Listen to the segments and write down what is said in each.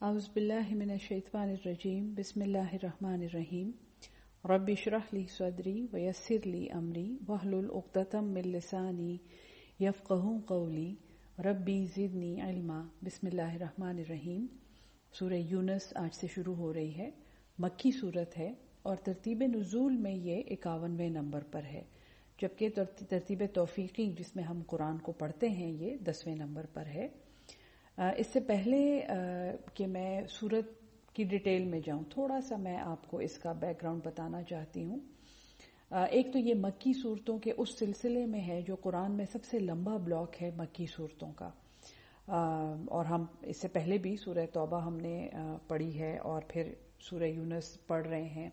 اعوذ باللہ من الشیطان الرجیم بسم اللہ الرحمن الرحیم رب اشرح لی صدری ویسر لی امری واحلل عقدۃ من لسانی یفقہوا قولی ربی زدنی علما۔ بسم اللہ الرحمن الرحیم۔ سورہ یونس آج سے شروع ہو رہی ہے، مکی صورت ہے اور ترتیب نزول میں یہ 51ویں نمبر پر ہے، جبکہ ترتیب توفیقی جس میں ہم قرآن کو پڑھتے ہیں یہ 10ویں نمبر پر ہے۔ اس سے پہلے کہ میں سورت کی ڈیٹیل میں جاؤں، تھوڑا سا میں آپ کو اس کا بیک گراؤنڈ بتانا چاہتی ہوں۔ ایک تو یہ مکی صورتوں کے اس سلسلے میں ہے جو قرآن میں سب سے لمبا بلاک ہے مکی صورتوں کا، اور ہم اس سے پہلے بھی سورہ توبہ ہم نے پڑھی ہے اور پھر سورہ یونس پڑھ رہے ہیں،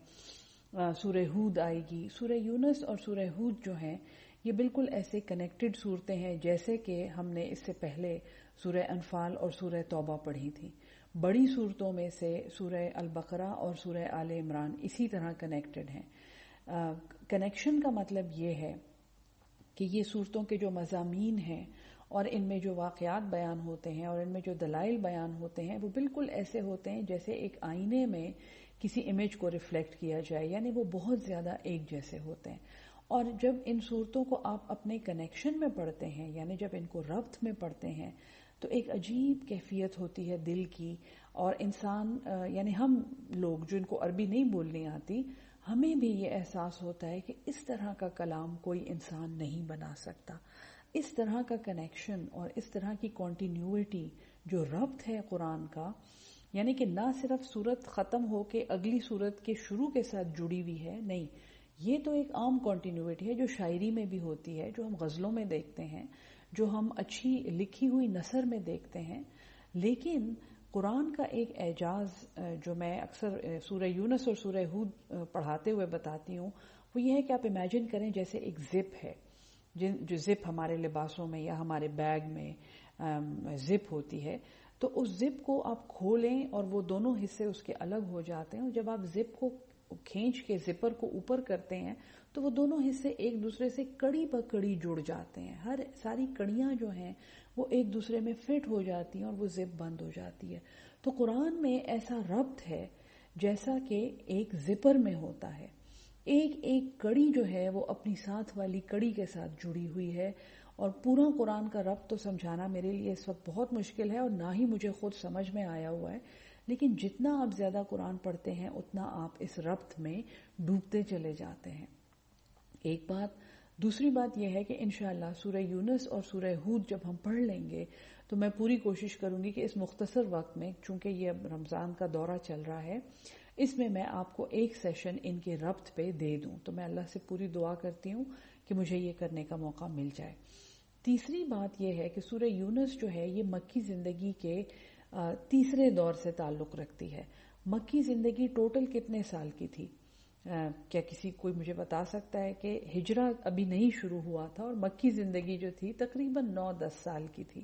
سورہ ہود آئے گی۔ سورہ یونس اور سورہ ہود جو ہیں یہ بالکل ایسے کنیکٹڈ صورتیں ہیں جیسے کہ ہم نے اس سے پہلے سورہ انفال اور سورہ توبہ پڑھی تھی۔ بڑی صورتوں میں سے سورہ البقرہ اور سورہ آل عمران اسی طرح کنیکٹڈ ہیں۔ کنیکشن کا مطلب یہ ہے کہ یہ صورتوں کے جو مضامین ہیں اور ان میں جو واقعات بیان ہوتے ہیں اور ان میں جو دلائل بیان ہوتے ہیں وہ بالکل ایسے ہوتے ہیں جیسے ایک آئینے میں کسی امیج کو ریفلیکٹ کیا جائے، یعنی وہ بہت زیادہ ایک جیسے ہوتے ہیں۔ اور جب ان صورتوں کو آپ اپنے کنیکشن میں پڑھتے ہیں، یعنی جب ان کو ربط میں پڑھتے ہیں، تو ایک عجیب کیفیت ہوتی ہے دل کی، اور انسان یعنی ہم لوگ جن کو عربی نہیں بولنی آتی، ہمیں بھی یہ احساس ہوتا ہے کہ اس طرح کا کلام کوئی انسان نہیں بنا سکتا۔ اس طرح کا کنیکشن اور اس طرح کی کنٹینیوٹی جو ربط ہے قرآن کا، یعنی کہ نہ صرف سورت ختم ہو کے اگلی سورت کے شروع کے ساتھ جڑی ہوئی ہے، نہیں، یہ تو ایک عام کنٹینیوٹی ہے جو شاعری میں بھی ہوتی ہے، جو ہم غزلوں میں دیکھتے ہیں، جو ہم اچھی لکھی ہوئی نثر میں دیکھتے ہیں۔ لیکن قرآن کا ایک اعجاز جو میں اکثر سورہ یونس اور سورہ ہود پڑھاتے ہوئے بتاتی ہوں، وہ یہ ہے کہ آپ امیجن کریں جیسے ایک زپ ہے، جو زپ ہمارے لباسوں میں یا ہمارے بیگ میں زپ ہوتی ہے، تو اس زپ کو آپ کھولیں اور وہ دونوں حصے اس کے الگ ہو جاتے ہیں، اور جب آپ زپ کو کھینچ کے زپر کو اوپر کرتے ہیں تو وہ دونوں حصے ایک دوسرے سے کڑی پر کڑی جڑ جاتے ہیں، ساری کڑیاں جو ہیں وہ ایک دوسرے میں فٹ ہو جاتی ہیں اور وہ زپ بند ہو جاتی ہے۔ تو قرآن میں ایسا ربط ہے جیسا کہ ایک زپر میں ہوتا ہے، ایک ایک کڑی جو ہے وہ اپنی ساتھ والی کڑی کے ساتھ جڑی ہوئی ہے، اور پورا قرآن کا ربط تو سمجھانا میرے لیے اس وقت بہت مشکل ہے اور نہ ہی مجھے خود سمجھ میں آیا ہوا ہے، لیکن جتنا آپ زیادہ قرآن پڑھتے ہیں اتنا آپ اس ربط میں ڈوبتے چلے جاتے ہیں۔ ایک بات، دوسری بات یہ ہے کہ انشاءاللہ سورہ یونس اور سورہ ہود جب ہم پڑھ لیں گے تو میں پوری کوشش کروں گی کہ اس مختصر وقت میں، چونکہ یہ اب رمضان کا دورہ چل رہا ہے، اس میں آپ کو ایک سیشن ان کے ربط پہ دے دوں، تو میں اللہ سے پوری دعا کرتی ہوں کہ مجھے یہ کرنے کا موقع مل جائے۔ تیسری بات یہ ہے کہ سورہ یونس جو ہے یہ مکی زندگی کے تیسرے دور سے تعلق رکھتی ہے۔ مکی زندگی ٹوٹل کتنے سال کی تھی؟ کیا کوئی مجھے بتا سکتا ہے کہ ہجرہ ابھی نہیں شروع ہوا تھا اور مکی زندگی جو تھی تقریباً 9-10 سال کی تھی،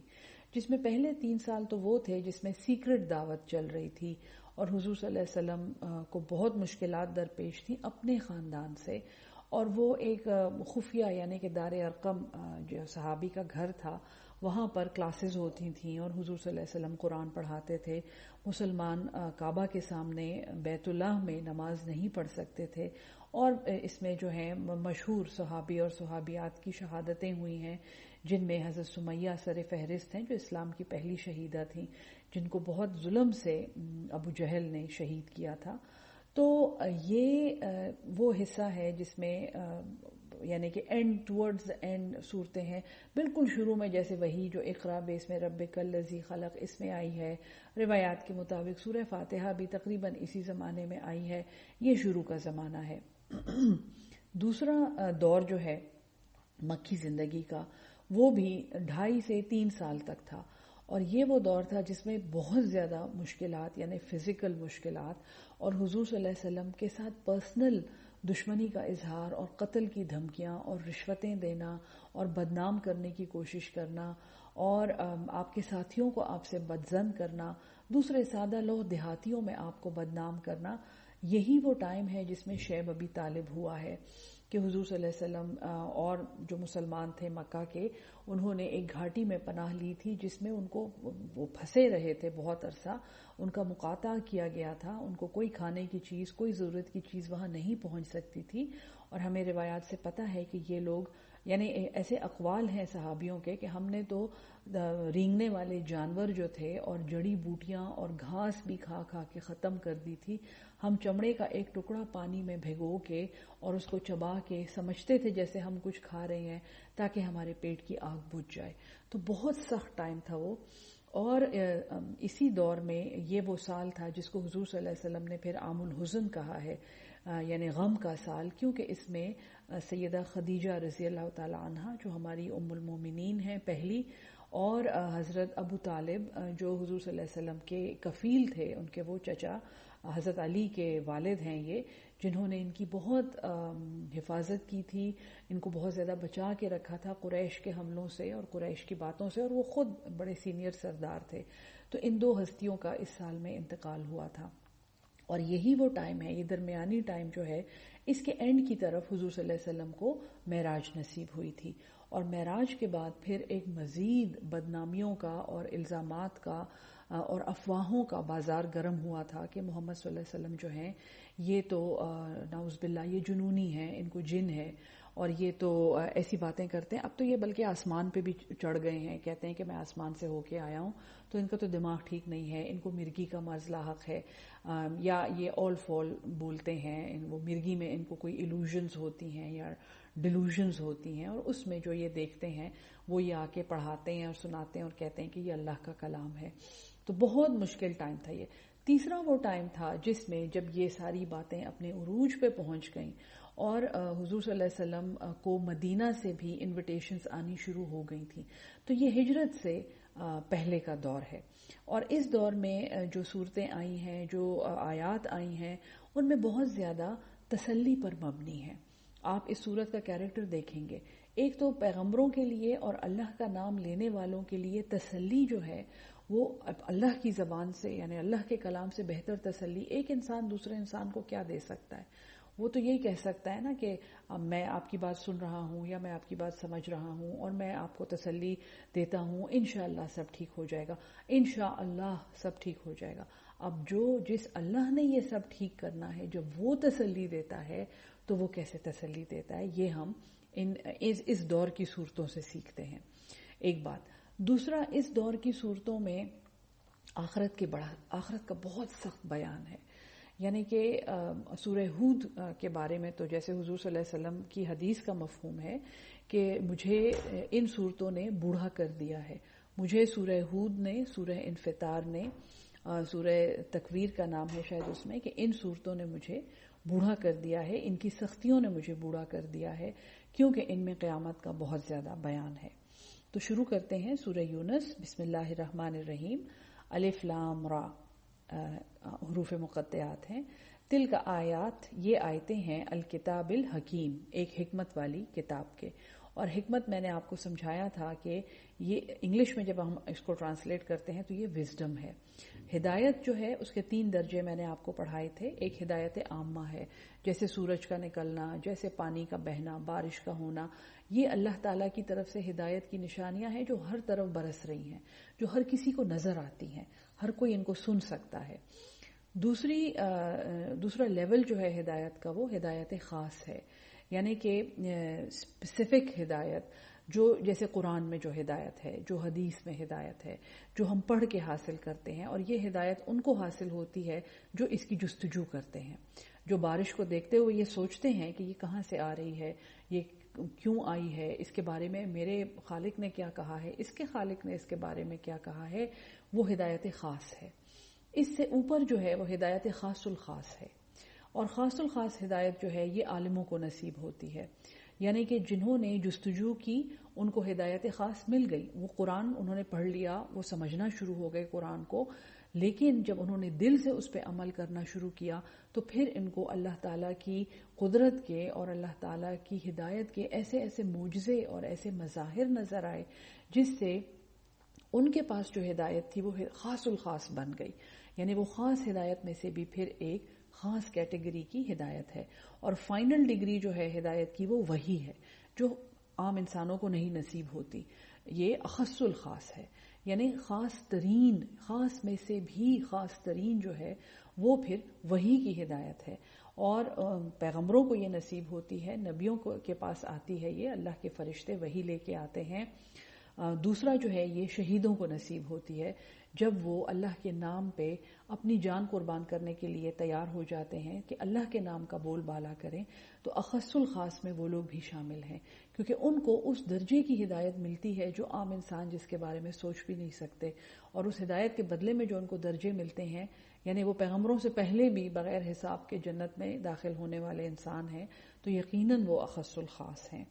جس میں پہلے 3 سال تو وہ تھے جس میں سیکرٹ دعوت چل رہی تھی اور حضور صلی اللہ علیہ وسلم کو بہت مشکلات درپیش تھیں اپنے خاندان سے، اور وہ ایک خفیہ یعنی کہ دار ارقم جو صحابی کا گھر تھا وہاں پر کلاسز ہوتی تھیں اور حضور صلی اللہ علیہ وسلم قرآن پڑھاتے تھے۔ مسلمان کعبہ کے سامنے بیت اللہ میں نماز نہیں پڑھ سکتے تھے، اور اس میں جو ہے مشہور صحابی اور صحابیات کی شہادتیں ہوئی ہیں، جن میں حضرت سمیہ سر فہرست ہیں جو اسلام کی پہلی شہیدہ تھیں، جن کو بہت ظلم سے ابو جہل نے شہید کیا تھا۔ تو یہ وہ حصہ ہے جس میں یعنی کہ اینڈ ٹورڈز اینڈ صورتیں ہیں، بالکل شروع میں جیسے وہی جو اقرا بسم ربک الذی خلق اس میں آئی ہے، روایات کے مطابق سورہ فاتحہ بھی تقریباً اسی زمانے میں آئی ہے، یہ شروع کا زمانہ ہے۔ دوسرا دور جو ہے مکی زندگی کا وہ بھی 2.5 سے 3 سال تک تھا، اور یہ وہ دور تھا جس میں بہت زیادہ مشکلات یعنی فزیکل مشکلات اور حضور صلی اللہ علیہ وسلم کے ساتھ پرسنل دشمنی کا اظہار اور قتل کی دھمکیاں اور رشوتیں دینا اور بدنام کرنے کی کوشش کرنا اور آپ کے ساتھیوں کو آپ سے بدظن کرنا، دوسرے سادہ لوہ دیہاتیوں میں آپ کو بدنام کرنا، یہی وہ ٹائم ہے جس میں شیب ابی طالب ہوا ہے۔ کہ حضور صلی اللہ علیہ وسلم اور جو مسلمان تھے مکہ کے، انہوں نے ایک گھاٹی میں پناہ لی تھی جس میں ان کو وہ پھنسے رہے تھے بہت عرصہ، ان کا مقاطع کیا گیا تھا، ان کو کوئی کھانے کی چیز، کوئی ضرورت کی چیز وہاں نہیں پہنچ سکتی تھی. اور ہمیں روایات سے پتہ ہے کہ یہ لوگ، یعنی ایسے اقوال ہیں صحابیوں کے کہ ہم نے تو رینگنے والے جانور جو تھے اور جڑی بوٹیاں اور گھاس بھی کھا کھا کے ختم کر دی تھی. ہم چمڑے کا ایک ٹکڑا پانی میں بھگو کے اور اس کو چبا کے سمجھتے تھے جیسے ہم کچھ کھا رہے ہیں تاکہ ہمارے پیٹ کی آگ بجھ جائے. تو بہت سخت ٹائم تھا وہ. اور اسی دور میں یہ وہ سال تھا جس کو حضور صلی اللہ علیہ وسلم نے پھر عام الحزن کہا ہے، یعنی غم کا سال، کیونکہ اس میں سیدہ خدیجہ رضی اللہ تعالی عنہا جو ہماری ام المومنین ہیں پہلی، اور حضرت ابو طالب جو حضور صلی اللہ علیہ وسلم کے کفیل تھے، ان کے وہ چچا حضرت علی کے والد ہیں یہ، جنہوں نے ان کی بہت حفاظت کی تھی، ان کو بہت زیادہ بچا کے رکھا تھا قریش کے حملوں سے اور قریش کی باتوں سے، اور وہ خود بڑے سینئر سردار تھے. تو ان دو ہستیوں کا اس سال میں انتقال ہوا تھا. اور یہی وہ ٹائم ہے، یہ درمیانی ٹائم جو ہے، اس کے اینڈ کی طرف حضور صلی اللہ علیہ وسلم کو معراج نصیب ہوئی تھی. اور معراج کے بعد پھر ایک مزید بدنامیوں کا اور الزامات کا اور افواہوں کا بازار گرم ہوا تھا کہ محمد صلی اللہ علیہ وسلم جو ہیں یہ تو نعوذ باللہ یہ جنونی ہیں، ان کو جن ہے، اور یہ تو ایسی باتیں کرتے ہیں. اب تو یہ بلکہ آسمان پہ بھی چڑھ گئے ہیں، کہتے ہیں کہ میں آسمان سے ہو کے آیا ہوں، تو ان کا تو دماغ ٹھیک نہیں ہے، ان کو مرگی کا مرض لاحق ہے، یا یہ آل فال بولتے ہیں، وہ مرگی میں ان کو کوئی ایلوژنز ہوتی ہیں یا ڈیلوژنز ہوتی ہیں، اور اس میں جو یہ دیکھتے ہیں وہ یہ آ کے پڑھاتے ہیں اور سناتے ہیں اور کہتے ہیں کہ یہ اللہ کا کلام ہے. تو بہت مشکل ٹائم تھا یہ. تیسرا وہ ٹائم تھا جس میں جب یہ ساری باتیں اپنے عروج پہ پہنچ گئیں اور حضور صلی اللہ علیہ وسلم کو مدینہ سے بھی انویٹیشنز آنی شروع ہو گئی تھیں. تو یہ ہجرت سے پہلے کا دور ہے. اور اس دور میں جو صورتیں آئی ہیں، جو آیات آئی ہیں، ان میں بہت زیادہ تسلی پر مبنی ہے. آپ اس صورت کا کیریکٹر دیکھیں گے، ایک تو پیغمبروں کے لیے اور اللہ کا نام لینے والوں کے لیے تسلی جو ہے وہ اللہ کی زبان سے، یعنی اللہ کے کلام سے بہتر تسلی ایک انسان دوسرے انسان کو کیا دے سکتا ہے. وہ تو یہی کہہ سکتا ہے نا کہ میں آپ کی بات سن رہا ہوں یا میں آپ کی بات سمجھ رہا ہوں اور میں آپ کو تسلی دیتا ہوں، انشاءاللہ سب ٹھیک ہو جائے گا، انشاءاللہ سب ٹھیک ہو جائے گا. اب جس اللہ نے یہ سب ٹھیک کرنا ہے، جب وہ تسلی دیتا ہے تو وہ کیسے تسلی دیتا ہے، یہ ہم اس دور کی صورتوں سے سیکھتے ہیں. ایک بات. دوسرا، اس دور کی صورتوں میں آخرت کا بہت سخت بیان ہے. یعنی کہ سورہ ہود کے بارے میں تو جیسے حضور صلی اللہ علیہ وسلم کی حدیث کا مفہوم ہے کہ مجھے ان صورتوں نے بوڑھا کر دیا ہے. مجھے سورہ ہود نے، سورہ انفطار نے، سورہ تکویر کا نام ہے شاید اس میں، کہ ان صورتوں نے مجھے بوڑھا کر دیا ہے، ان کی سختیوں نے مجھے بوڑھا کر دیا ہے، کیونکہ ان میں قیامت کا بہت زیادہ بیان ہے. تو شروع کرتے ہیں سورہ یونس. بسم اللہ الرحمن الرحیم. الف لام را حروف مقطعات ہیں. تلک آیات، یہ آیتیں ہیں، الکتاب الحکیم، ایک حکمت والی کتاب کے. اور حکمت میں نے آپ کو سمجھایا تھا کہ یہ انگلش میں جب ہم اس کو ٹرانسلیٹ کرتے ہیں تو یہ وزڈم ہے. ہدایت جو ہے اس کے 3 درجے میں نے آپ کو پڑھائے تھے. ایک ہدایت عامہ ہے، جیسے سورج کا نکلنا، جیسے پانی کا بہنا، بارش کا ہونا، یہ اللہ تعالیٰ کی طرف سے ہدایت کی نشانیاں ہیں جو ہر طرف برس رہی ہیں، جو ہر کسی کو نظر آتی ہیں، ہر کوئی ان کو سن سکتا ہے. دوسرا لیول جو ہے ہدایت کا، وہ ہدایت خاص ہے، یعنی کہ اسپیسیفک ہدایت، جو جیسے قرآن میں جو ہدایت ہے، جو حدیث میں ہدایت ہے، جو ہم پڑھ کے حاصل کرتے ہیں. اور یہ ہدایت ان کو حاصل ہوتی ہے جو اس کی جستجو کرتے ہیں، جو بارش کو دیکھتے ہوئے یہ سوچتے ہیں کہ یہ کہاں سے آ رہی ہے، یہ کیوں آئی ہے، اس کے بارے میں میرے خالق نے کیا کہا ہے، اس کے خالق نے اس کے بارے میں کیا کہا ہے. وہ ہدایت خاص ہے. اس سے اوپر جو ہے وہ ہدایت خاص الخاص ہے. اور خاص الخاص ہدایت جو ہے یہ عالموں کو نصیب ہوتی ہے، یعنی کہ جنہوں نے جستجو کی ان کو ہدایت خاص مل گئی. وہ قرآن انہوں نے پڑھ لیا، وہ سمجھنا شروع ہو گئے قرآن کو، لیکن جب انہوں نے دل سے اس پہ عمل کرنا شروع کیا تو پھر ان کو اللہ تعالیٰ کی قدرت کے اور اللہ تعالیٰ کی ہدایت کے ایسے ایسے معجزے اور ایسے مظاہر نظر آئے جس سے ان کے پاس جو ہدایت تھی وہ خاص الخاص بن گئی. یعنی وہ خاص ہدایت میں سے بھی پھر ایک خاص کیٹیگری کی ہدایت ہے، اور فائنل ڈگری جو ہے ہدایت کی وہ وہی ہے جو عام انسانوں کو نہیں نصیب ہوتی. یہ اخص الخاص ہے، یعنی خاص ترین، خاص میں سے بھی خاص ترین جو ہے وہ پھر وہی کی ہدایت ہے. اور پیغمبروں کو یہ نصیب ہوتی ہے، نبیوں کے پاس آتی ہے، یہ اللہ کے فرشتے وہی لے کے آتے ہیں. دوسرا جو ہے یہ شہیدوں کو نصیب ہوتی ہے جب وہ اللہ کے نام پہ اپنی جان قربان کرنے کے لیے تیار ہو جاتے ہیں کہ اللہ کے نام کا بول بالا کریں. تو اخص الخاص میں وہ لوگ بھی شامل ہیں، کیونکہ ان کو اس درجے کی ہدایت ملتی ہے جو عام انسان جس کے بارے میں سوچ بھی نہیں سکتے. اور اس ہدایت کے بدلے میں جو ان کو درجے ملتے ہیں، یعنی وہ پیغمبروں سے پہلے بھی بغیر حساب کے جنت میں داخل ہونے والے انسان ہیں، تو یقیناً وہ اخص الخاص ہیں.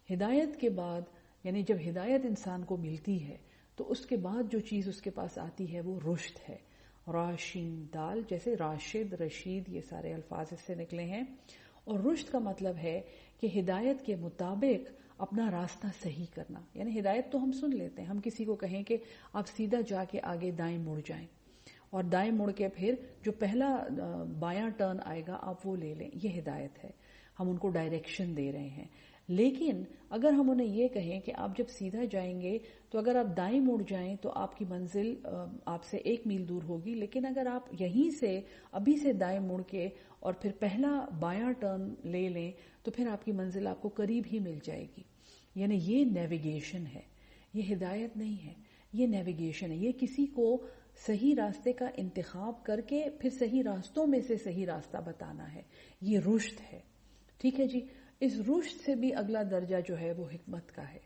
ہدایت کے بعد، یعنی جب ہدایت انسان کو ملتی ہے تو اس کے بعد جو چیز اس کے پاس آتی ہے وہ رشد ہے. راشین دال، جیسے راشد، رشید، یہ سارے الفاظ اس سے نکلے ہیں. اور رشد کا مطلب ہے کہ ہدایت کے مطابق اپنا راستہ صحیح کرنا. یعنی ہدایت تو ہم سن لیتے ہیں، ہم کسی کو کہیں کہ آپ سیدھا جا کے آگے دائیں مڑ جائیں، اور دائیں مڑ کے پھر جو پہلا بایاں ٹرن آئے گا آپ وہ لے لیں، یہ ہدایت ہے، ہم ان کو ڈائریکشن دے رہے ہیں. لیکن اگر ہم انہیں یہ کہیں کہ آپ جب سیدھا جائیں گے تو اگر آپ دائیں مڑ جائیں تو آپ کی منزل آپ سے 1 میل دور ہوگی، لیکن اگر آپ یہیں سے ابھی سے دائیں مڑ کے اور پھر پہلا بایاں ٹرن لے لیں تو پھر آپ کی منزل آپ کو قریب ہی مل جائے گی. یعنی یہ نیویگیشن ہے، یہ ہدایت نہیں ہے، یہ نیویگیشن ہے. یہ کسی کو صحیح راستے کا انتخاب کر کے پھر صحیح راستوں میں سے صحیح راستہ بتانا ہے، یہ رشد ہے. ٹھیک ہے جی. اس رشد سے بھی اگلا درجہ جو ہے وہ حکمت کا ہے.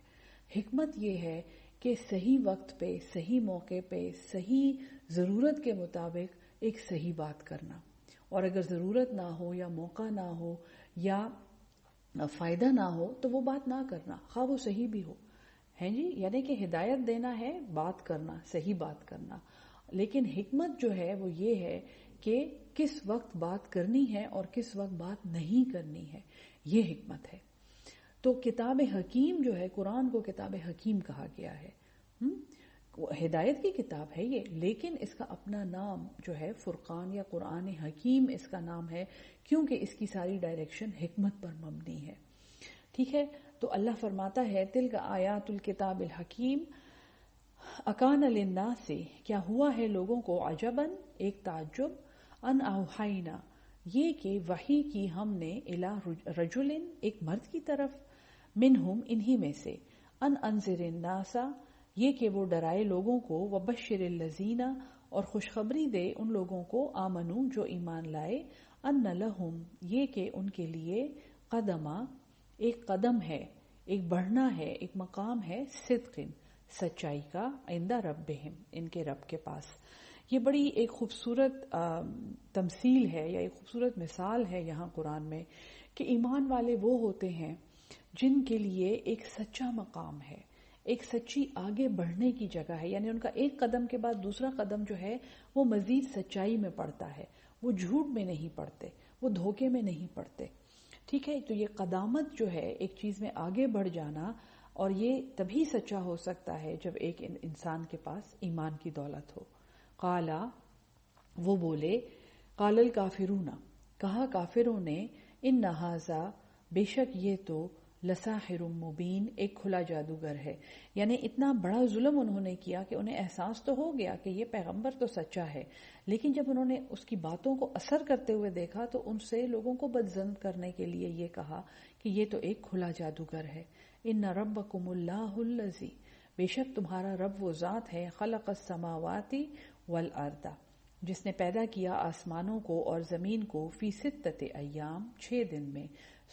حکمت یہ ہے کہ صحیح وقت پہ، صحیح موقع پہ، صحیح ضرورت کے مطابق ایک صحیح بات کرنا، اور اگر ضرورت نہ ہو یا موقع نہ ہو یا فائدہ نہ ہو تو وہ بات نہ کرنا، خواہ وہ صحیح بھی ہو. ہیں جی. یعنی کہ ہدایت دینا ہے بات کرنا، صحیح بات کرنا، لیکن حکمت جو ہے وہ یہ ہے کہ کس وقت بات کرنی ہے اور کس وقت بات نہیں کرنی ہے، یہ حکمت ہے. تو کتاب حکیم جو ہے، قرآن کو کتاب حکیم کہا گیا ہے. ہدایت کی کتاب ہے یہ، لیکن اس کا اپنا نام جو ہے فرقان یا قرآن حکیم اس کا نام ہے، کیونکہ اس کی ساری ڈائریکشن حکمت پر مبنی ہے. ٹھیک ہے. تو اللہ فرماتا ہے تلک آیات الکتاب الحکیم اکان للناس، کیا ہوا ہے لوگوں کو، عجباً، ایک تعجب، ان اوحینا، یہ کہ وحی کی ہم نے، الی رجل، ایک مرد کی طرف، منہم، انہی میں سے، ان انذر الناس، یہ کہ وہ ڈرائے لوگوں کو، وبشر الذین، اور خوشخبری دے ان لوگوں کو، آمنو، جو ایمان لائے، ان لہم، یہ کہ ان کے لیے، قدما، ایک قدم ہے، ایک بڑھنا ہے، ایک مقام ہے، صدق، سچائی کا، عند ربہم، ان کے رب کے پاس. یہ بڑی ایک خوبصورت تمثیل ہے یا ایک خوبصورت مثال ہے یہاں قرآن میں کہ ایمان والے وہ ہوتے ہیں جن کے لیے ایک سچا مقام ہے، ایک سچی آگے بڑھنے کی جگہ ہے. یعنی ان کا ایک قدم کے بعد دوسرا قدم جو ہے وہ مزید سچائی میں پڑتا ہے، وہ جھوٹ میں نہیں پڑتے، وہ دھوکے میں نہیں پڑتے. ٹھیک ہے. تو یہ قدامت جو ہے، ایک چیز میں آگے بڑھ جانا، اور یہ تبھی سچا ہو سکتا ہے جب ایک انسان کے پاس ایمان کی دولت ہو. قالا، وہ بولے، قال الکافرون، کہا کافروں نے، ان ھذا، بے شک یہ تو، لساحر مبین، ایک کھلا جادوگر ہے. یعنی اتنا بڑا ظلم انہوں نے کیا کہ انہیں احساس تو ہو گیا کہ یہ پیغمبر تو سچا ہے، لیکن جب انہوں نے اس کی باتوں کو اثر کرتے ہوئے دیکھا تو ان سے لوگوں کو بدظن کرنے کے لیے یہ کہا کہ یہ تو ایک کھلا جادوگر ہے. ان ربکم اللہ الذی، بے شک تمہارا رب وہ ذات ہے، خلق السماوات والارض، جس نے پیدا کیا آسمانوں کو اور زمین کو، فی 6 ایام، 6 دن میں،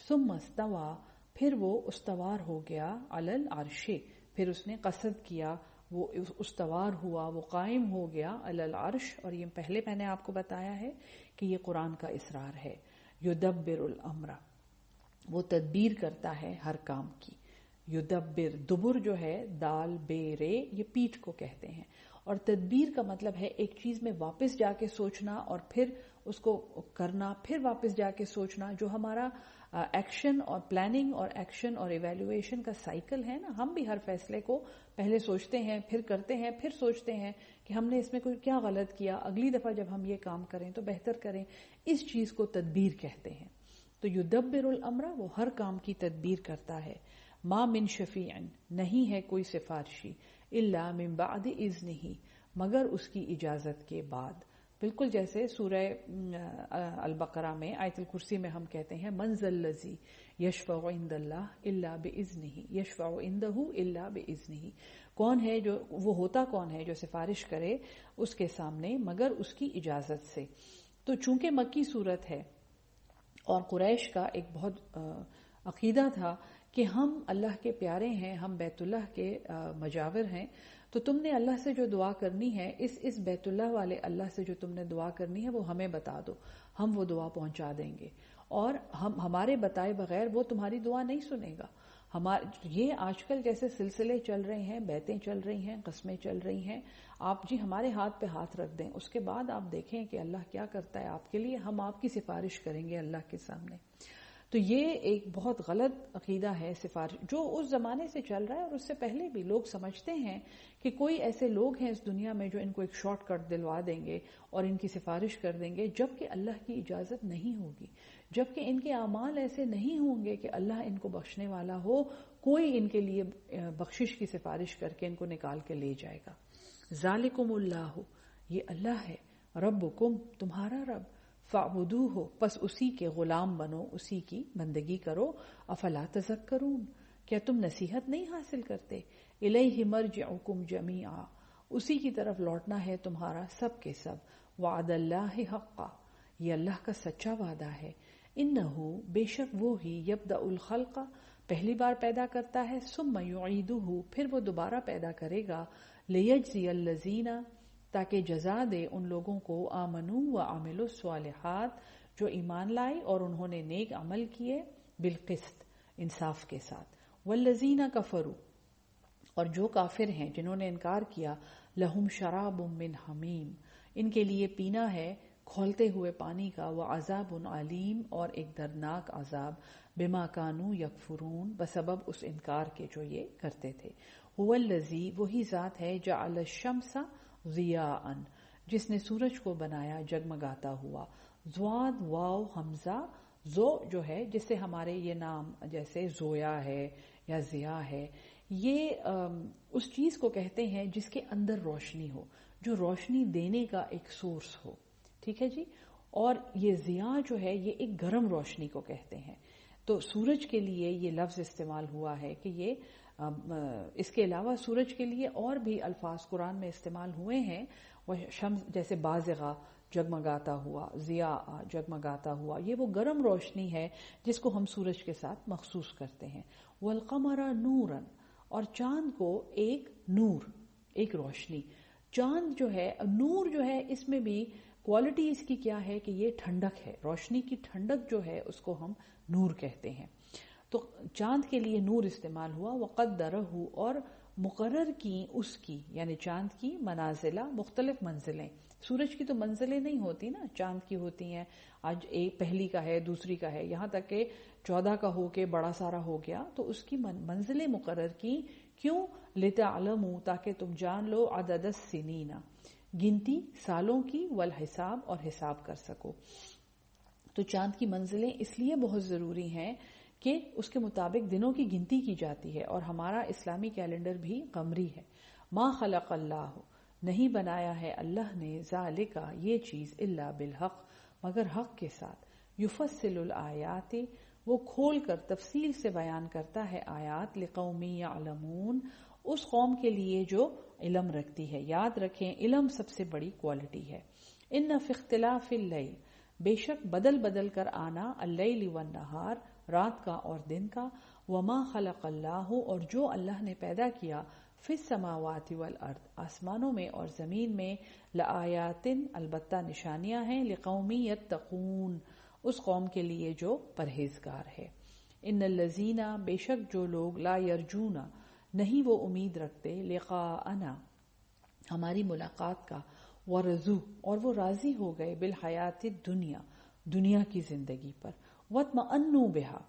ثم استوى، پھر وہ استوار ہو گیا، علی العرش، پھر اس نے قصد کیا، وہ استوار ہوا، وہ قائم ہو گیا، علی العرش. اور یہ پہلے میں نے آپ کو بتایا ہے کہ یہ قرآن کا اسرار ہے. یدبر الامر، وہ تدبیر کرتا ہے ہر کام کی. یدبر، دبر جو ہے، دال بے رے، یہ پیٹھ کو کہتے ہیں. اور تدبیر کا مطلب ہے ایک چیز میں واپس جا کے سوچنا اور پھر اس کو کرنا، پھر واپس جا کے سوچنا. جو ہمارا ایکشن اور پلاننگ اور ایکشن اور ایویلویشن کا سائیکل ہے نا. ہم بھی ہر فیصلے کو پہلے سوچتے ہیں، پھر کرتے ہیں، پھر سوچتے ہیں کہ ہم نے اس میں کوئی کیا غلط کیا، اگلی دفعہ جب ہم یہ کام کریں تو بہتر کریں. اس چیز کو تدبیر کہتے ہیں. تو یدبر الامر، وہ ہر کام کی تدبیر کرتا ہے. ما من شفیع، نہیں ہے کوئی سفارشی، الا من بعد اذنہ، مگر اس کی اجازت کے بعد. بالکل جیسے سورہ البقرہ میں آیت الکرسی میں ہم کہتے ہیں من ذا الذی یشفع عند اللہ الا باذنہ، یشفع عندہ الا باذنہ. کون ہے جو، وہ ہوتا کون ہے جو سفارش کرے اس کے سامنے مگر اس کی اجازت سے. تو چونکہ مکی صورت ہے اور قریش کا ایک بہت عقیدہ تھا کہ ہم اللہ کے پیارے ہیں، ہم بیت اللہ کے مجاور ہیں، تو تم نے اللہ سے جو دعا کرنی ہے، اس بیت اللہ والے اللہ سے جو تم نے دعا کرنی ہے وہ ہمیں بتا دو، ہم وہ دعا پہنچا دیں گے. اور ہمارے بتائے بغیر وہ تمہاری دعا نہیں سنے گا. یہ آج کل جیسے سلسلے چل رہے ہیں، بیتیں چل رہی ہیں، قسمیں چل رہی ہیں، آپ جی ہمارے ہاتھ پہ ہاتھ رکھ دیں، اس کے بعد آپ دیکھیں کہ اللہ کیا کرتا ہے آپ کے لیے، ہم آپ کی سفارش کریں گے اللہ کے سامنے. تو یہ ایک بہت غلط عقیدہ ہے سفارش، جو اس زمانے سے چل رہا ہے اور اس سے پہلے بھی. لوگ سمجھتے ہیں کہ کوئی ایسے لوگ ہیں اس دنیا میں جو ان کو ایک شارٹ کٹ دلوا دیں گے اور ان کی سفارش کر دیں گے، جبکہ اللہ کی اجازت نہیں ہوگی، جبکہ ان کے اعمال ایسے نہیں ہوں گے کہ اللہ ان کو بخشنے والا ہو، کوئی ان کے لیے بخشش کی سفارش کر کے ان کو نکال کے لے جائے گا. ذالکم اللہ، یہ اللہ ہے، ربکم، تمہارا رب، فاعبدوہ، پس اسی کے غلام بنو، اسی کی بندگی کرو. افلا تذکرون، کیا تم نصیحت نہیں حاصل کرتے؟ الیہ مرجعکم جمیعا، اسی کی طرف لوٹنا ہے تمہارا سب کے سب. وعد اللہ حقا، یہ اللہ کا سچا وعدہ ہے. انہو، بے شک وہ ہی، یبدأ الخلق، پہلی بار پیدا کرتا ہے، ثم یعیدہ، پھر وہ دوبارہ پیدا کرے گا. لیجزی الذین، تاکہ جزا دے ان لوگوں کو، آمنوا وعملوا الصالحات، جو ایمان لائے اور انہوں نے نیک عمل کیے، بالقسط، انصاف کے ساتھ. والذین کفروا، اور جو کافر ہیں جنہوں نے انکار کیا، لہم شراب من حمیم، ان کے لیے پینا ہے کھولتے ہوئے پانی کا، وعذاب علیم، اور ایک دردناک عذاب، بما کانوا یکفرون، بسبب اس انکار کے جو یہ کرتے تھے. هو الذی، وہی ذات ہے، جعل الشمس ضیاء، جس نے سورج کو بنایا جگمگاتا ہوا. ضاد واو حمزہ، زو جو ہے جس سے ہمارے یہ نام جیسے زویا ہے یا ضیاء ہے، یہ اس چیز کو کہتے ہیں جس کے اندر روشنی ہو، جو روشنی دینے کا ایک سورس ہو. ٹھیک ہے جی. اور یہ ضیاء جو ہے یہ ایک گرم روشنی کو کہتے ہیں. تو سورج کے لیے یہ لفظ استعمال ہوا ہے کہ یہ اس کے علاوہ سورج کے لیے اور بھی الفاظ قرآن میں استعمال ہوئے ہیں. وہ شمس جیسے بازغہ، جگمگاتا ہوا، ضیاء، جگمگاتا ہوا، یہ وہ گرم روشنی ہے جس کو ہم سورج کے ساتھ مخصوص کرتے ہیں. والقمر نورا، اور چاند کو ایک نور، ایک روشنی. چاند جو ہے، نور جو ہے، اس میں بھی کوالٹی اس کی کیا ہے کہ یہ ٹھنڈک ہے، روشنی کی ٹھنڈک جو ہے اس کو ہم نور کہتے ہیں. تو چاند کے لیے نور استعمال ہوا. وقدرہ، اور مقرر کی اس کی، یعنی چاند کی، منازلہ، مختلف منزلیں. سورج کی تو منزلیں نہیں ہوتی نا، چاند کی ہوتی ہیں. آج ایک پہلی کا ہے، دوسری کا ہے، یہاں تک کہ 14 کا ہو کے بڑا سارا ہو گیا. تو اس کی منزلیں مقرر کی. کیوں؟ لتعلموا، تاکہ تم جان لو، عدد السنین، گنتی سالوں کی، والحساب، اور حساب کر سکو. تو چاند کی منزلیں اس لیے بہت ضروری ہیں کہ اس کے مطابق دنوں کی گنتی کی جاتی ہے. اور ہمارا اسلامی کیلنڈر بھی قمری ہے. ما خلق اللہ، نہیں بنایا ہے اللہ نے، ذالک، یہ چیز، الا بالحق، مگر حق کے ساتھ. یفصل الآیات، وہ کھول کر تفصیل سے بیان کرتا ہے آیات، لقوم یعلمون، اس قوم کے لیے جو علم رکھتی ہے. یاد رکھیں علم سب سے بڑی کوالٹی ہے. ان فی اختلاف اللیل، بے شک بدل بدل کر آنا، اللیل والنہار، رات کا اور دن کا، وما خلق اللہ، اور جو اللہ نے پیدا کیا، فی السماوات والارض، آسمانوں میں اور زمین میں، لآیات، البتہ نشانیاں ہیں، لقوم یتقون، اس قوم کے لیے جو پرہیزگار ہے. ان الذین، بے شک جو لوگ، لا یرجون، نہیں وہ امید رکھتے، لقاءنا، ہماری ملاقات کا، ورضوا، اور وہ راضی ہو گئے، بالحیات الدنیا، دنیا کی زندگی پر. وَاطْمَأَنُّوا بِهَا،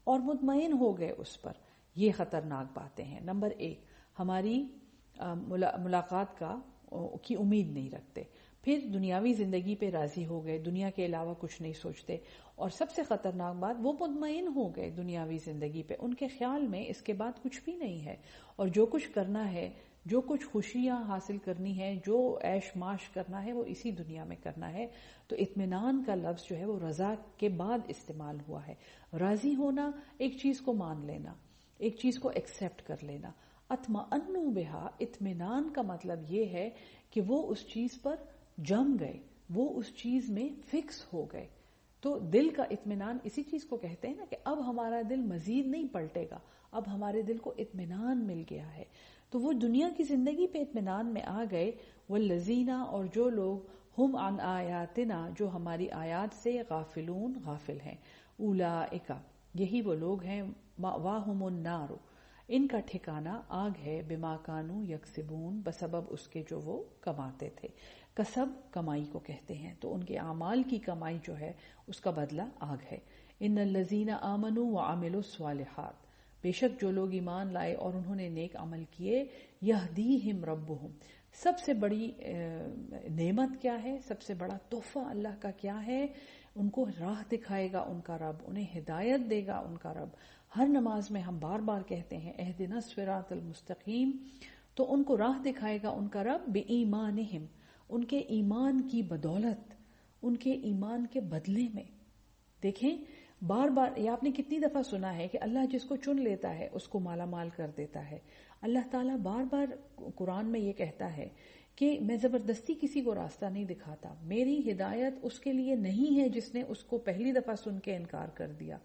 اور مطمئن ہو گئے اس پر. یہ خطرناک باتیں ہیں. نمبر 1، ہماری ملاقات کی امید نہیں رکھتے. پھر دنیاوی زندگی پہ راضی ہو گئے، دنیا کے علاوہ کچھ نہیں سوچتے. اور سب سے خطرناک بات، وہ مطمئن ہو گئے دنیاوی زندگی پہ، ان کے خیال میں اس کے بعد کچھ بھی نہیں ہے، اور جو کچھ کرنا ہے، جو کچھ خوشیاں حاصل کرنی ہے، جو عیش معاش کرنا ہے، وہ اسی دنیا میں کرنا ہے. تو اطمینان کا لفظ جو ہے وہ رضا کے بعد استعمال ہوا ہے. راضی ہونا، ایک چیز کو مان لینا، ایک چیز کو ایکسپٹ کر لینا. اطمئنوا بہا، اطمینان کا مطلب یہ ہے کہ وہ اس چیز پر جم گئے، وہ اس چیز میں فکس ہو گئے. تو دل کا اطمینان اسی چیز کو کہتے ہیں نا، کہ اب ہمارا دل مزید نہیں پلٹے گا، اب ہمارے دل کو اطمینان مل گیا ہے. تو وہ دنیا کی زندگی پہ اطمینان میں آ گئے. والذین، اور جو لوگ ہم عن آیاتنا، جو ہماری آیات سے غافلون، غافل ہیں. اولئک، یہی وہ لوگ ہیں. مأواہم النار، ان کا ٹھکانہ آگ ہے. بما کانوا یکسبون، بسبب اس کے جو وہ کماتے تھے. کسب کمائی کو کہتے ہیں، تو ان کے اعمال کی کمائی جو ہے اس کا بدلہ آگ ہے. ان الذین آمنوا وعملوا الصالحات، بے شک جو لوگ ایمان لائے اور انہوں نے نیک عمل کیے. یہدیہم ربہم، سب سے بڑی نعمت کیا ہے، سب سے بڑا تحفہ اللہ کا کیا ہے؟ ان کو راہ دکھائے گا ان کا رب، انہیں ہدایت دے گا ان کا رب. ہر نماز میں ہم بار بار کہتے ہیں اہدنا الصراط المستقیم. تو ان کو راہ دکھائے گا ان کا رب بإیمانہم، ان کے ایمان کی بدولت، ان کے ایمان کے بدلے میں. دیکھیں بار بار یہ آپ نے کتنی دفعہ سنا ہے کہ اللہ جس کو چن لیتا ہے اس کو مالا مال کر دیتا ہے. اللہ تعالیٰ بار بار قرآن میں یہ کہتا ہے کہ میں زبردستی کسی کو راستہ نہیں دکھاتا، میری ہدایت اس کے لیے نہیں ہے جس نے اس کو پہلی دفعہ سن کے انکار کر دیا.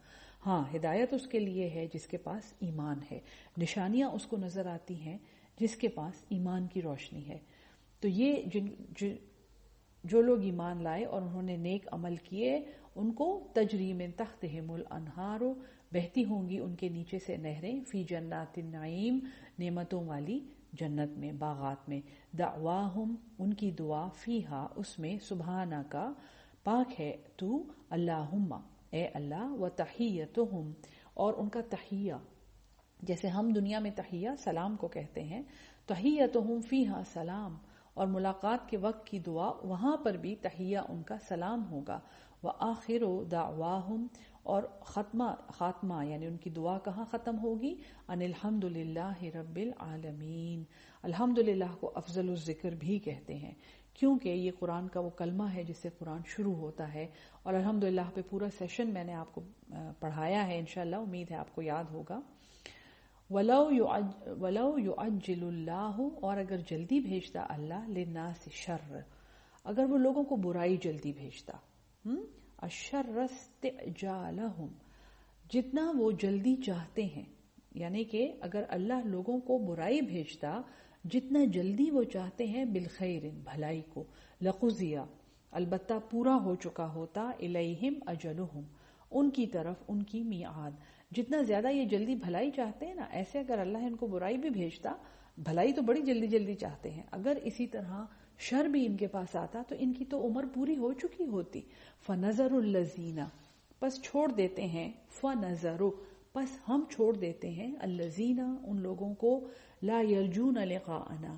ہاں، ہدایت اس کے لیے ہے جس کے پاس ایمان ہے، نشانیاں اس کو نظر آتی ہیں جس کے پاس ایمان کی روشنی ہے. تو یہ جو لوگ ایمان لائے اور انہوں نے نیک عمل کیے، ان کو تجری من تحتہم الانہار، بہتی ہوں گی ان کے نیچے سے نہریں. فی جنات النعیم، نعمتوں والی جنت میں، باغات میں. دعواہم، ان کی دعا، فیہا، اس میں، سبحانکا، پاک ہے تو، اللہم، اے اللہ، وتحیتہم، اور ان کا تحیہ، جیسے ہم دنیا میں تحیہ سلام کو کہتے ہیں، تحیتہم فیہا سلام، اور ملاقات کے وقت کی دعا وہاں پر بھی تحیہ ان کا سلام ہوگا. وآخر دعواہم، اور خاتمہ یعنی ان کی دعا کہاں ختم ہوگی؟ ان الحمدللہ رب العالمین. الحمدللہ کو افضل الذکر بھی کہتے ہیں، کیونکہ یہ قرآن کا وہ کلمہ ہے جس سے قرآن شروع ہوتا ہے. اور الحمدللہ پہ پورا سیشن میں نے آپ کو پڑھایا ہے، انشاءاللہ امید ہے آپ کو یاد ہوگا. وَلَوْ يُعَجِّلُ اللَّهُ، اور اگر جلدی بھیجتا اللہ، لِلنَّاسِ شر، اگر وہ لوگوں کو برائی جلدی بھیجتا، الشر استعجالہم، جتنا وہ جلدی چاہتے ہیں، یعنی کہ اگر اللہ لوگوں کو برائی بھیجتا جتنا جلدی وہ چاہتے ہیں، بالخیر، بھلائی کو، لقضی، البتہ پورا ہو چکا ہوتا، الیہم اجلہم، ان کی طرف ان کی میعاد. جتنا زیادہ یہ جلدی بھلائی چاہتے ہیں نا، ایسے اگر اللہ ان کو برائی بھی بھیجتا، بھلائی تو بڑی جلدی جلدی چاہتے ہیں، اگر اسی طرح شر بھی ان کے پاس آتا تو ان کی تو عمر پوری ہو چکی ہوتی. فنظر الذین، پس چھوڑ دیتے ہیں، فنظر، پس ہم چھوڑ دیتے ہیں، الذین، ان لوگوں کو، لا یرجون لقاءنا،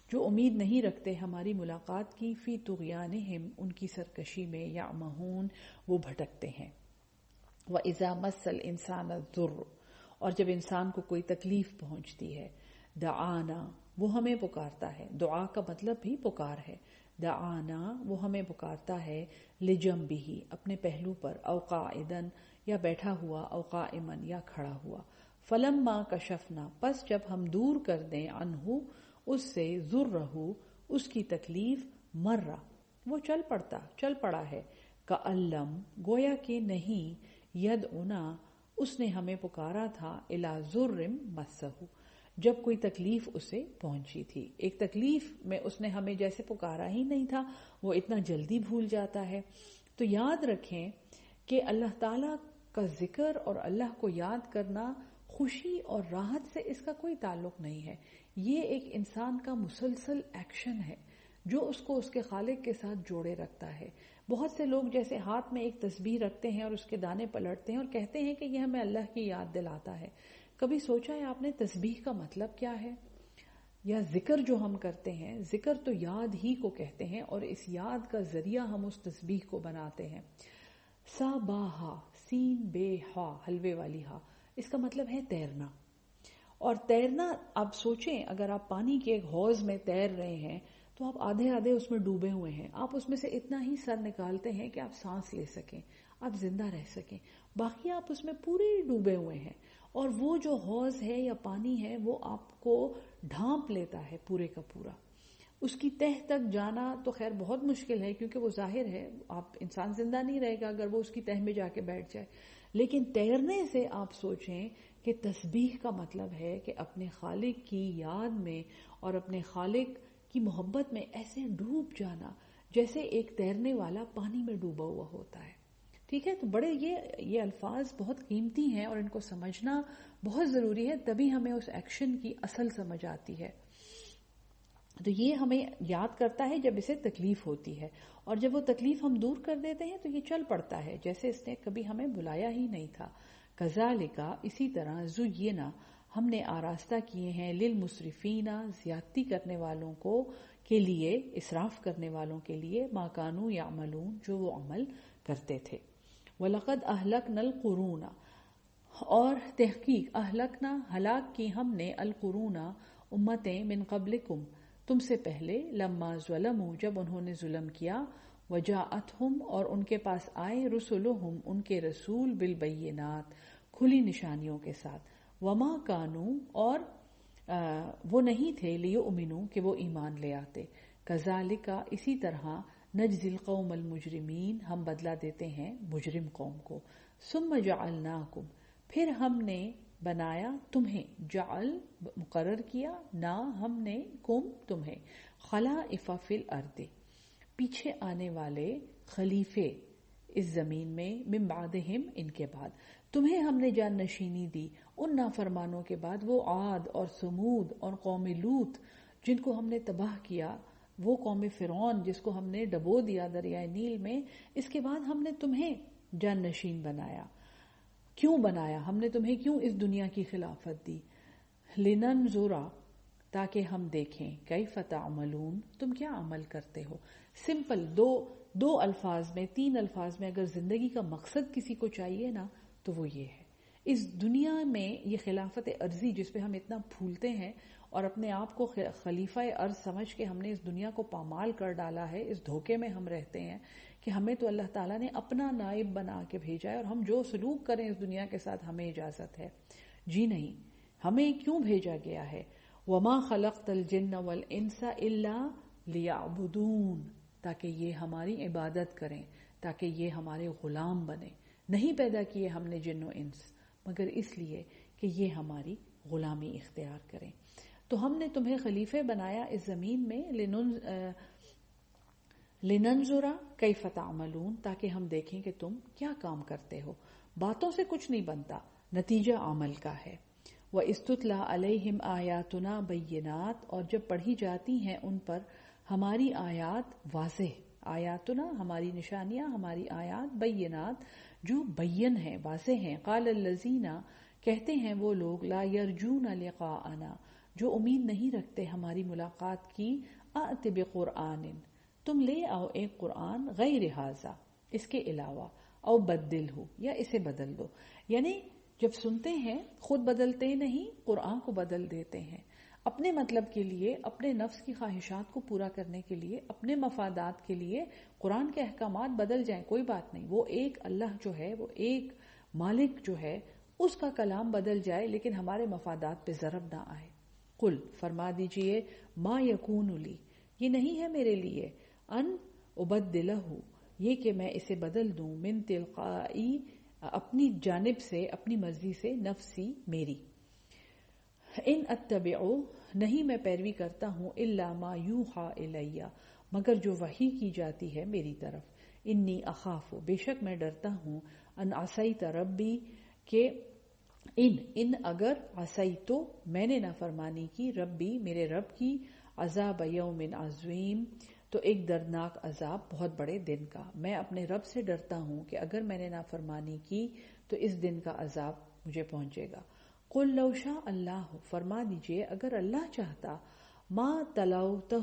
جو امید نہیں رکھتے ہماری ملاقات کی، فی طغیانہم، ان کی سرکشی میں، یعمہون، وہ بھٹکتے ہیں. وَإِذَا مَسَّ الْإِنسَانَ الضُّرُّ، اور جب انسان کو کوئی تکلیف پہنچتی ہے، دعانا، وہ ہمیں پکارتا ہے. دعا کا مطلب بھی پکار ہے. دعانا، وہ ہمیں پکارتا ہے، لجنبہ، اپنے پہلو پر، او قاعدن، یا بیٹھا ہوا، او قائمن، یا کھڑا ہوا. فلما کشفنا، پس جب ہم دور کر دیں، عنہ، اس سے، ضرہ، اس کی تکلیف، مرہ، وہ چل پڑا ہے. کألم، گویا کہ نہیں، یدعنا، اس نے ہمیں پکارا تھا، الی ضر مسہ، جب کوئی تکلیف اسے پہنچی تھی. ایک تکلیف میں اس نے ہمیں جیسے پکارا ہی نہیں تھا، وہ اتنا جلدی بھول جاتا ہے. تو یاد رکھیں کہ اللہ تعالیٰ کا ذکر اور اللہ کو یاد کرنا خوشی اور راحت سے اس کا کوئی تعلق نہیں ہے. یہ ایک انسان کا مسلسل ایکشن ہے. جو اس کو اس کے خالق کے ساتھ جوڑے رکھتا ہے. بہت سے لوگ جیسے ہاتھ میں ایک تسبیح رکھتے ہیں اور اس کے دانے پلٹتے ہیں اور کہتے ہیں کہ یہ ہمیں اللہ کی یاد دلاتا ہے. کبھی سوچا ہے آپ نے تسبیح کا مطلب کیا ہے؟ یا ذکر جو ہم کرتے ہیں، ذکر تو یاد ہی کو کہتے ہیں اور اس یاد کا ذریعہ ہم اس تسبیح کو بناتے ہیں. سا با ہا، سین بے ہا، حلوے والی ہا، اس کا مطلب ہے تیرنا. اور تیرنا آپ سوچیں، اگر آپ پانی کے ایک حوض میں تیر رہے ہیں تو آپ آدھے آدھے اس میں ڈوبے ہوئے ہیں. آپ اس میں سے اتنا ہی سر نکالتے ہیں کہ آپ سانس لے سکیں، آپ زندہ رہ سکیں، باقی آپ اس میں پورے ڈوبے ہوئے ہیں. اور وہ جو حوض ہے یا پانی ہے وہ آپ کو ڈھانپ لیتا ہے پورے کا پورا. اس کی تہ تک جانا تو خیر بہت مشکل ہے کیونکہ وہ ظاہر ہے، آپ انسان زندہ نہیں رہے گا اگر وہ اس کی تہ میں جا کے بیٹھ جائے. لیکن تیرنے سے آپ سوچیں کہ تسبیح کا مطلب ہے کہ اپنے خالق کی یاد میں اور اپنے خالق کی محبت میں ایسے ڈوب جانا جیسے ایک تیرنے والا پانی میں ڈوبا ہوا ہوتا ہے. ٹھیک ہے، تو بڑے یہ الفاظ بہت قیمتی ہیں اور ان کو سمجھنا بہت ضروری ہے، تبھی ہمیں اس ایکشن کی اصل سمجھ آتی ہے. تو یہ ہمیں یاد کرتا ہے جب اسے تکلیف ہوتی ہے، اور جب وہ تکلیف ہم دور کر دیتے ہیں تو یہ چل پڑتا ہے جیسے اس نے کبھی ہمیں بلایا ہی نہیں تھا. کذالک، اسی طرح، زینا، ہم نے آراستہ کیے ہیں، للمسرفین، زیادتی کرنے والوں کو کے لیے، اسراف کرنے والوں کے لیے، ما کانوا یعملون، جو وہ عمل کرتے تھے. وَلَقَدْ أَهْلَكْنَا الْقُرُونَ، اور تحقیق، اہلکنا، ہلاک کی ہم نے، القرون، امتیں، من قبلکم، تم سے پہلے، لما ظلموا، جب انہوں نے ظلم کیا، وجاءتہم، اور ان کے پاس آئے، رسلہم، ان کے رسول، بالبینات، کھلی نشانیوں کے ساتھ، وما کانوا، اور وہ نہیں تھے، لیؤمنوا، کہ وہ ایمان لے آتے. کذالک، اسی طرح، نجزی القوم المجرمین، ہم بدلہ دیتے ہیں مجرم قوم کو. ثم جعلناکم، پھر ہم نے بنایا تمہیں، جعل مقرر کیا، نا ہم نے، کم تمہیں، خلائف فی الارض، پیچھے آنے والے خلیفے اس زمین میں، من بعدہم، ان کے بعد. تمہیں ہم نے جان نشینی دی ان نافرمانوں کے بعد، وہ عاد اور سمود اور قوم لوط جن کو ہم نے تباہ کیا، وہ قوم فرعون جس کو ہم نے ڈبو دیا دریائے نیل میں. اس کے بعد ہم نے تمہیں جان نشین بنایا. کیوں بنایا؟ ہم نے تمہیں کیوں اس دنیا کی خلافت دی؟ لننظر، تاکہ ہم دیکھیں، کیف تعملون، تم کیا عمل کرتے ہو. سمپل دو الفاظ میں، 3 الفاظ میں اگر زندگی کا مقصد کسی کو چاہیے نا تو وہ یہ ہے. اس دنیا میں یہ خلافت ارضی جس پہ ہم اتنا پھولتے ہیں اور اپنے آپ کو خلیفہ ارض سمجھ کے ہم نے اس دنیا کو پامال کر ڈالا ہے، اس دھوکے میں ہم رہتے ہیں کہ ہمیں تو اللہ تعالیٰ نے اپنا نائب بنا کے بھیجا ہے اور ہم جو سلوک کریں اس دنیا کے ساتھ ہمیں اجازت ہے. جی نہیں، ہمیں کیوں بھیجا گیا ہے؟ وَمَا خَلَقْتَ الْجِنَّ وَالْإِنسَ إِلَّا لِيَعْبُدُونَ، تاکہ یہ ہماری عبادت کریں، تاکہ یہ ہمارے غلام بنیں. نہیں پیدا کیے ہم نے جن و انس مگر اس لیے کہ یہ ہماری غلامی اختیار کریں. تو ہم نے تمہیں خلیفے بنایا اس زمین میں، لننظر کیف تعملون، تاکہ ہم دیکھیں کہ تم کیا کام کرتے ہو. باتوں سے کچھ نہیں بنتا، نتیجہ عمل کا ہے. وَإِسْتُتْلَى عَلَيْهِمْ آيَاتُنَا بَيِّنَاتٍ، اور جب پڑھی جاتی ہیں ان پر ہماری آیات واضح، آیاتنا ہماری نشانیاں، ہماری آیات، بینات جو بین ہیں، واضح ہیں. قال الذین، کہتے ہیں وہ لوگ، لا یرجون لقاءنا، جو امید نہیں رکھتے ہماری ملاقات کی، ائت بقرآن، تم لے آؤ ایک قرآن، غیر ھذا، اس کے علاوہ، او بدلہ، یا اسے بدل دو. یعنی جب سنتے ہیں خود بدلتے نہیں، قرآن کو بدل دیتے ہیں اپنے مطلب کے لیے، اپنے نفس کی خواہشات کو پورا کرنے کے لیے، اپنے مفادات کے لیے. قرآن کے احکامات بدل جائیں کوئی بات نہیں، وہ ایک اللہ جو ہے، وہ ایک مالک جو ہے، اس کا کلام بدل جائے لیکن ہمارے مفادات پہ ضرب نہ آئے. قل، فرما دیجئے، ما یکون لی، یہ نہیں ہے میرے لیے، ان ابدلہ، یہ کہ میں اسے بدل دوں، من تلقائی، اپنی جانب سے، اپنی مرضی سے، نفسی، میری. ان اتبعو، نہیں میں پیروی کرتا ہوں، الا ما یوحی الیہ، مگر جو وحی کی جاتی ہے میری طرف. انی اخاف، بے شک میں ڈرتا ہوں، ان عصیت ربی، کہ ان اگر عصیتو، میں نے نافرمانی کی، ربی، میرے رب کی، عذاب یوم عظیم، تو ایک دردناک عذاب بہت بڑے دن کا. میں اپنے رب سے ڈرتا ہوں کہ اگر میں نے نافرمانی کی تو اس دن کا عذاب مجھے پہنچے گا. قل لو شاء اللہ، فرما دیجئے اگر اللہ چاہتا، ما تلوتہ،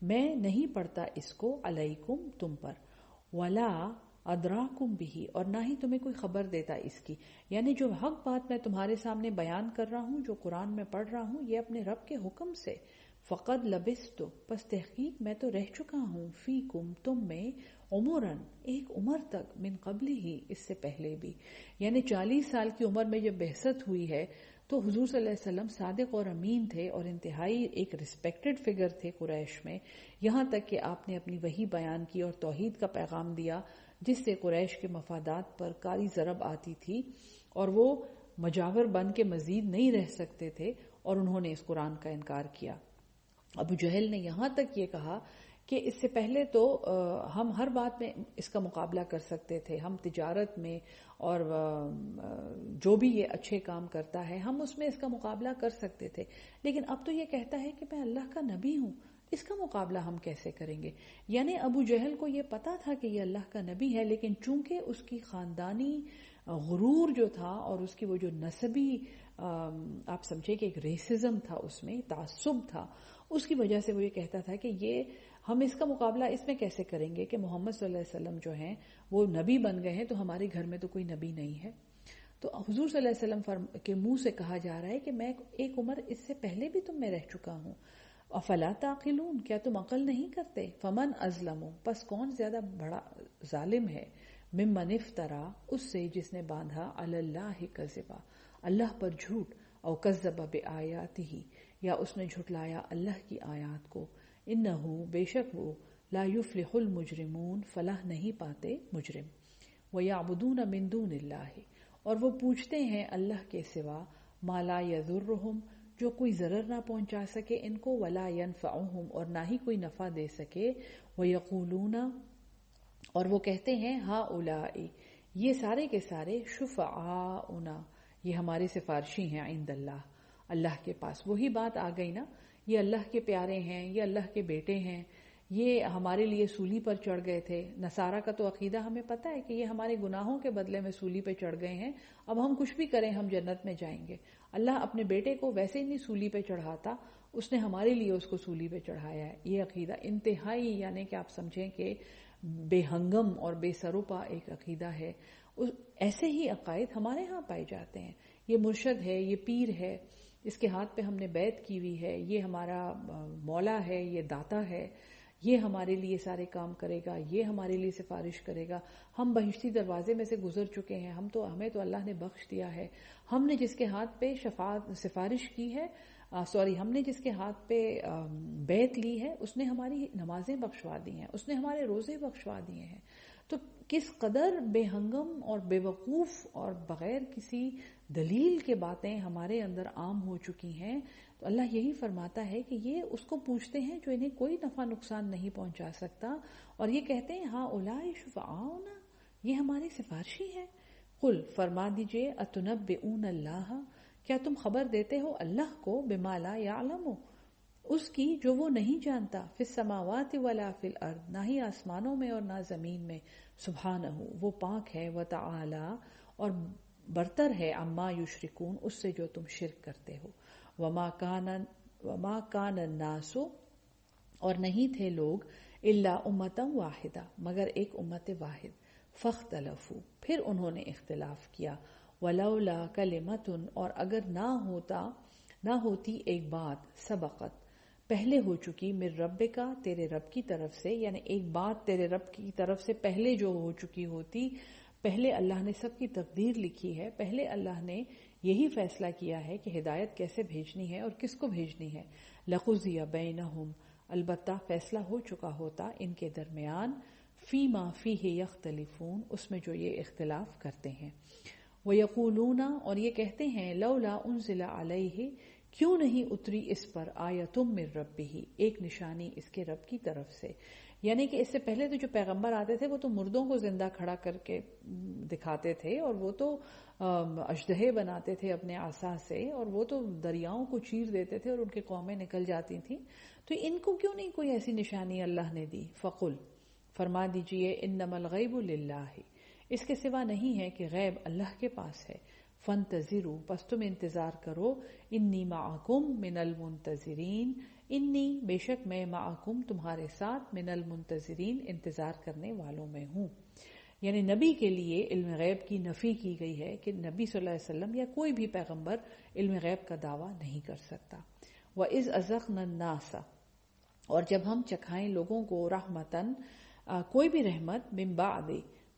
میں نہیں پڑھتا اس کو، علیکم، تم پر، ولا ادراکم بھی، اور نہ ہی تمہیں کوئی خبر دیتا اس کی. یعنی جو حق بات میں تمہارے سامنے بیان کر رہا ہوں، جو قرآن میں پڑھ رہا ہوں، یہ اپنے رب کے حکم سے. فقد لبثت، پس تحقیق میں تو رہ چکا ہوں، فیکم، تم میں، عمرن، ایک عمر تک، من قبل ہی، اس سے پہلے بھی. یعنی 40 سال کی عمر میں جب بعثت ہوئی ہے تو حضور صلی اللہ علیہ وسلم صادق اور امین تھے اور انتہائی ایک ریسپیکٹڈ فگر تھے قریش میں، یہاں تک کہ آپ نے اپنی وحی بیان کی اور توحید کا پیغام دیا، جس سے قریش کے مفادات پر کاری ضرب آتی تھی اور وہ مجاور بن کے مزید نہیں رہ سکتے تھے، اور انہوں نے اس قرآن کا انکار کیا. ابو جہل نے یہاں تک یہ کہا کہ اس سے پہلے تو ہم ہر بات میں اس کا مقابلہ کر سکتے تھے، ہم تجارت میں اور جو بھی یہ اچھے کام کرتا ہے ہم اس میں اس کا مقابلہ کر سکتے تھے، لیکن اب تو یہ کہتا ہے کہ میں اللہ کا نبی ہوں، اس کا مقابلہ ہم کیسے کریں گے. یعنی ابو جہل کو یہ پتا تھا کہ یہ اللہ کا نبی ہے، لیکن چونکہ اس کی خاندانی غرور جو تھا اور اس کی وہ جو نسبی آپ سمجھے کہ ایک ریسزم تھا، اس میں تعصب تھا، اس کی وجہ سے وہ یہ کہتا تھا کہ یہ ہم اس کا مقابلہ اس میں کیسے کریں گے کہ محمد صلی اللہ علیہ وسلم جو ہیں وہ نبی بن گئے ہیں تو ہمارے گھر میں تو کوئی نبی نہیں ہے. تو حضور صلی اللہ علیہ وسلم کے منہ سے کہا جا رہا ہے کہ میں ایک عمر اس سے پہلے بھی تم میں رہ چکا ہوں. افلا تعقلون، کیا تم عقل نہیں کرتے؟ فمن ازلم، پس کون زیادہ بڑا ظالم ہے، ممن افترا، اس سے جس نے باندھا، علی اللہ کذبا، اللہ پر جھوٹ، او کذب بآیاتہ، یا اس نے جھٹلایا اللہ کی آیات کو. انہو، بے شک وہ، لا یفلح المجرمون، فلاح نہیں پاتے مجرم. وَيَعْبُدُونَ مِن دُونِ اللَّهِ، اور وہ پوچھتے ہیں اللہ کے سوا، ما لا یضرہم، جو کوئی ضرر نہ پہنچا سکے ان کو، ولا ینفعہم، اور نہ ہی کوئی نفع دے سکے. وَيَقُولُونَ، اور وہ کہتے ہیں، ہؤلاء، یہ سارے کے سارے، شفعاؤنا، یہ ہمارے سفارشی ہیں، عند اللہ، اللہ کے پاس. وہی بات آ گئی نا، یہ اللہ کے پیارے ہیں، یہ اللہ کے بیٹے ہیں، یہ ہمارے لیے سولی پر چڑھ گئے تھے. نصارہ کا تو عقیدہ ہمیں پتہ ہے کہ یہ ہمارے گناہوں کے بدلے میں سولی پہ چڑھ گئے ہیں، اب ہم کچھ بھی کریں ہم جنت میں جائیں گے. اللہ اپنے بیٹے کو ویسے ہی نہیں سولی پہ چڑھاتا، اس نے ہمارے لیے اس کو سولی پہ چڑھایا ہے. یہ عقیدہ انتہائی، یعنی کہ آپ سمجھیں کہ بے ہنگم اور بے سروپا ایک عقیدہ ہے. ایسے ہی عقائد ہمارے ہاں پائے جاتے ہیں. یہ مرشد ہے، یہ پیر ہے، اس کے ہاتھ پہ ہم نے بیعت کی ہوئی ہے، یہ ہمارا مولا ہے، یہ داتا ہے، یہ ہمارے لیے سارے کام کرے گا، یہ ہمارے لیے سفارش کرے گا. ہم بہشتی دروازے میں سے گزر چکے ہیں، ہمیں تو اللہ نے بخش دیا ہے. ہم نے جس کے ہاتھ پہ سفارش کی ہے، ہم نے جس کے ہاتھ پہ بیعت لی ہے، اس نے ہماری نمازیں بخشوا دی ہیں، اس نے ہمارے روزے بخشوا دیے ہیں. تو کس قدر بے ہنگم اور بے وقوف اور بغیر کسی دلیل کے باتیں ہمارے اندر عام ہو چکی ہیں. تو اللہ یہی فرماتا ہے کہ یہ اس کو پوچھتے ہیں جو انہیں کوئی نفع نقصان نہیں پہنچا سکتا، اور یہ کہتے ہیں، ہاں اولئک شفعاؤنا، یہ ہمارے سفارشی ہیں. قل، فرما دیجئے، اتنبئون اللہ، کیا تم خبر دیتے ہو اللہ کو، بما لا یعلم، اس کی جو وہ نہیں جانتا، فی السماوات ولا فی الارض، نہ ہی آسمانوں میں اور نہ زمین میں. سبحانہ، وہ پاک ہے، وتعالی، اور برتر ہے، عما یشرکون، اس سے جو تم شرک کرتے ہو. وما کان الناس، اور نہیں تھے لوگ، الا امتا واحدہ، مگر ایک امت واحد. فاختلفوا، پھر انہوں نے اختلاف کیا. ولولا کلمۃ، اور اگر نہ ہوتی ایک بات، سبقت، پہلے ہو چکی، من ربک، تیرے رب کی طرف سے، یعنی ایک بات تیرے رب کی طرف سے پہلے جو ہو چکی ہوتی، پہلے اللہ نے سب کی تقدیر لکھی ہے، پہلے اللہ نے یہی فیصلہ کیا ہے کہ ہدایت کیسے بھیجنی ہے اور کس کو بھیجنی ہے. لقضی بینہم، البتہ فیصلہ ہو چکا ہوتا ان کے درمیان، فیما فیہ یختلفون، اس میں جو یہ اختلاف کرتے ہیں. وَيَقُولُونَ، اور یہ کہتے ہیں، لولا انزل علیہ، کیوں نہیں اتری اس پر آیتم من ربہ، ایک نشانی اس کے رب کی طرف سے. یعنی کہ اس سے پہلے تو جو پیغمبر آتے تھے وہ تو مردوں کو زندہ کھڑا کر کے دکھاتے تھے، اور وہ تو اژدہے بناتے تھے اپنے عصا سے، اور وہ تو دریاؤں کو چیر دیتے تھے اور ان کی قومیں نکل جاتی تھیں. تو ان کو کیوں نہیں کوئی ایسی نشانی اللہ نے دی؟ فقل، فرما دیجئے، انما الغیب للہ، اس کے سوا نہیں ہے کہ غیب اللہ کے پاس ہے. فانتظروا، پس تم انتظار کرو، انی معکم من المنتظرین، انی بے شک میں معکم تمہارے ساتھ من المنتظرین انتظار کرنے والوں میں ہوں. یعنی نبی کے لیے علم غیب کی نفی کی گئی ہے کہ نبی صلی اللہ علیہ وسلم یا کوئی بھی پیغمبر علم غیب کا دعویٰ نہیں کر سکتا. وَإِذْ أَذَقْنَا النَّاسَ، اور جب ہم چکھائیں لوگوں کو، رحمتاً کوئی بھی رحمت، من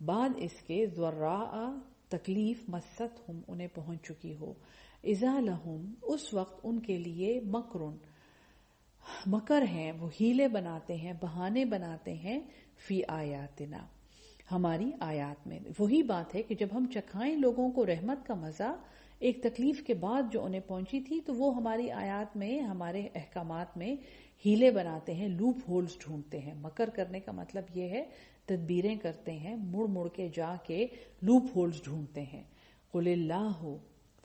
بعد اس کے، ضراء تکلیف، مستہم انہیں پہنچ چکی ہو، اذا لہم اس وقت ان کے لیے مکر ہیں، وہ ہیلے بناتے ہیں، بہانے بناتے ہیں، فی آیاتنا ہماری آیات میں. وہی بات ہے کہ جب ہم چکھائیں لوگوں کو رحمت کا مزہ ایک تکلیف کے بعد جو انہیں پہنچی تھی، تو وہ ہماری آیات میں، ہمارے احکامات میں ہیلے بناتے ہیں، لوپ ہولز ڈھونڈتے ہیں. مکر کرنے کا مطلب یہ ہے تدبیریں کرتے ہیں، مڑ مڑ کے جا کے لوپ ہولز ڈھونڈتے ہیں. قل اللہ،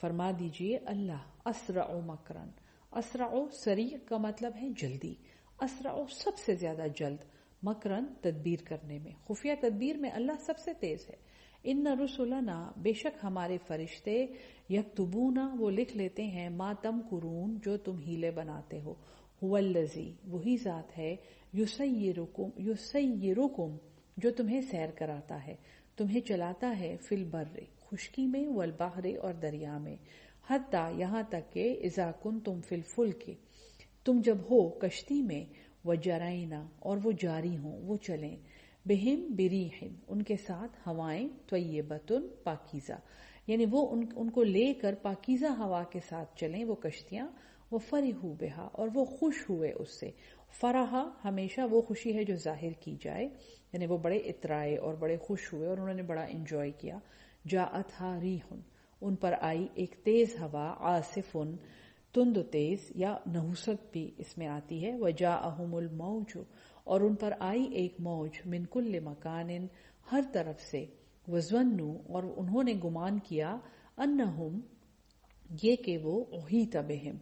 فرما دیجئے اللہ، اسرع مکرن، اسرع سریع کا مطلب ہے جلدی، اسرع سب سے زیادہ جلد، مکرن تدبیر کرنے میں، خفیہ تدبیر میں اللہ سب سے تیز ہے. ان رسلنا، بے شک ہمارے فرشتے، یکتبون وہ لکھ لیتے ہیں، ما تمکرون جو تم ہیلے بناتے ہو. هو الذی وہی ذات ہے، یسیرکم جو تمہیں سیر کراتا ہے، تمہیں چلاتا ہے، فی البر خشکی میں، والبحر اور دریا میں، حتی یہاں تک کہ اذا کنتم فی الفلک تم جب ہو کشتی میں، وجرینا اور وہ جاری ہوں، وہ چلیں، بہم بریح ان کے ساتھ ہوائیں، طیبۃ پاکیزہ، یعنی وہ ان کو لے کر پاکیزہ ہوا کے ساتھ چلیں وہ کشتیاں. وفرحوا بہا اور وہ خوش ہوئے اس سے. فرحہ ہمیشہ وہ خوشی ہے جو ظاہر کی جائے، یعنی وہ بڑے اترائے اور بڑے خوش ہوئے اور انہوں نے بڑا انجوائے کیا. جاءتھا ریح ان پر آئی ایک تیز ہوا، عاصف تند و تیز، یا نحوست بھی اس میں آتی ہے. وجاءہم الموج اور ان پر آئی ایک موج، من کل مکان ہر طرف سے. وظنوا اور انہوں نے گمان کیا، انہم یہ کہ وہ احیط بہم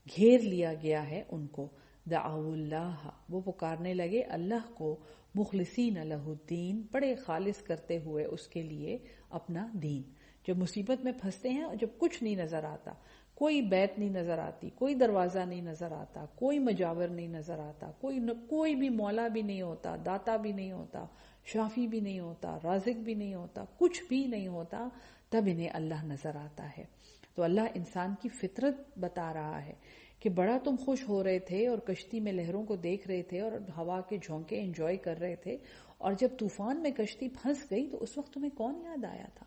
گھیر لیا گیا ہے ان کو. دعوا اللہ وہ پکارنے لگے اللہ کو، مخلصین لہ الدین بڑے خالص کرتے ہوئے اس کے لیے اپنا دین. جب مصیبت میں پھنستے ہیں اور جب کچھ نہیں نظر آتا، کوئی بیت نہیں نظر آتی، کوئی دروازہ نہیں نظر آتا، کوئی مجاور نہیں نظر آتا، کوئی بھی مولا بھی نہیں ہوتا، داتا بھی نہیں ہوتا، شافی بھی نہیں ہوتا، رازق بھی نہیں ہوتا، کچھ بھی نہیں ہوتا، تب انہیں اللہ نظر آتا ہے. تو اللہ انسان کی فطرت بتا رہا ہے کہ بڑا تم خوش ہو رہے تھے اور کشتی میں لہروں کو دیکھ رہے تھے اور ہوا کے جھونکے انجوائے کر رہے تھے، اور جب طوفان میں کشتی پھنس گئی تو اس وقت تمہیں کون یاد آیا تھا؟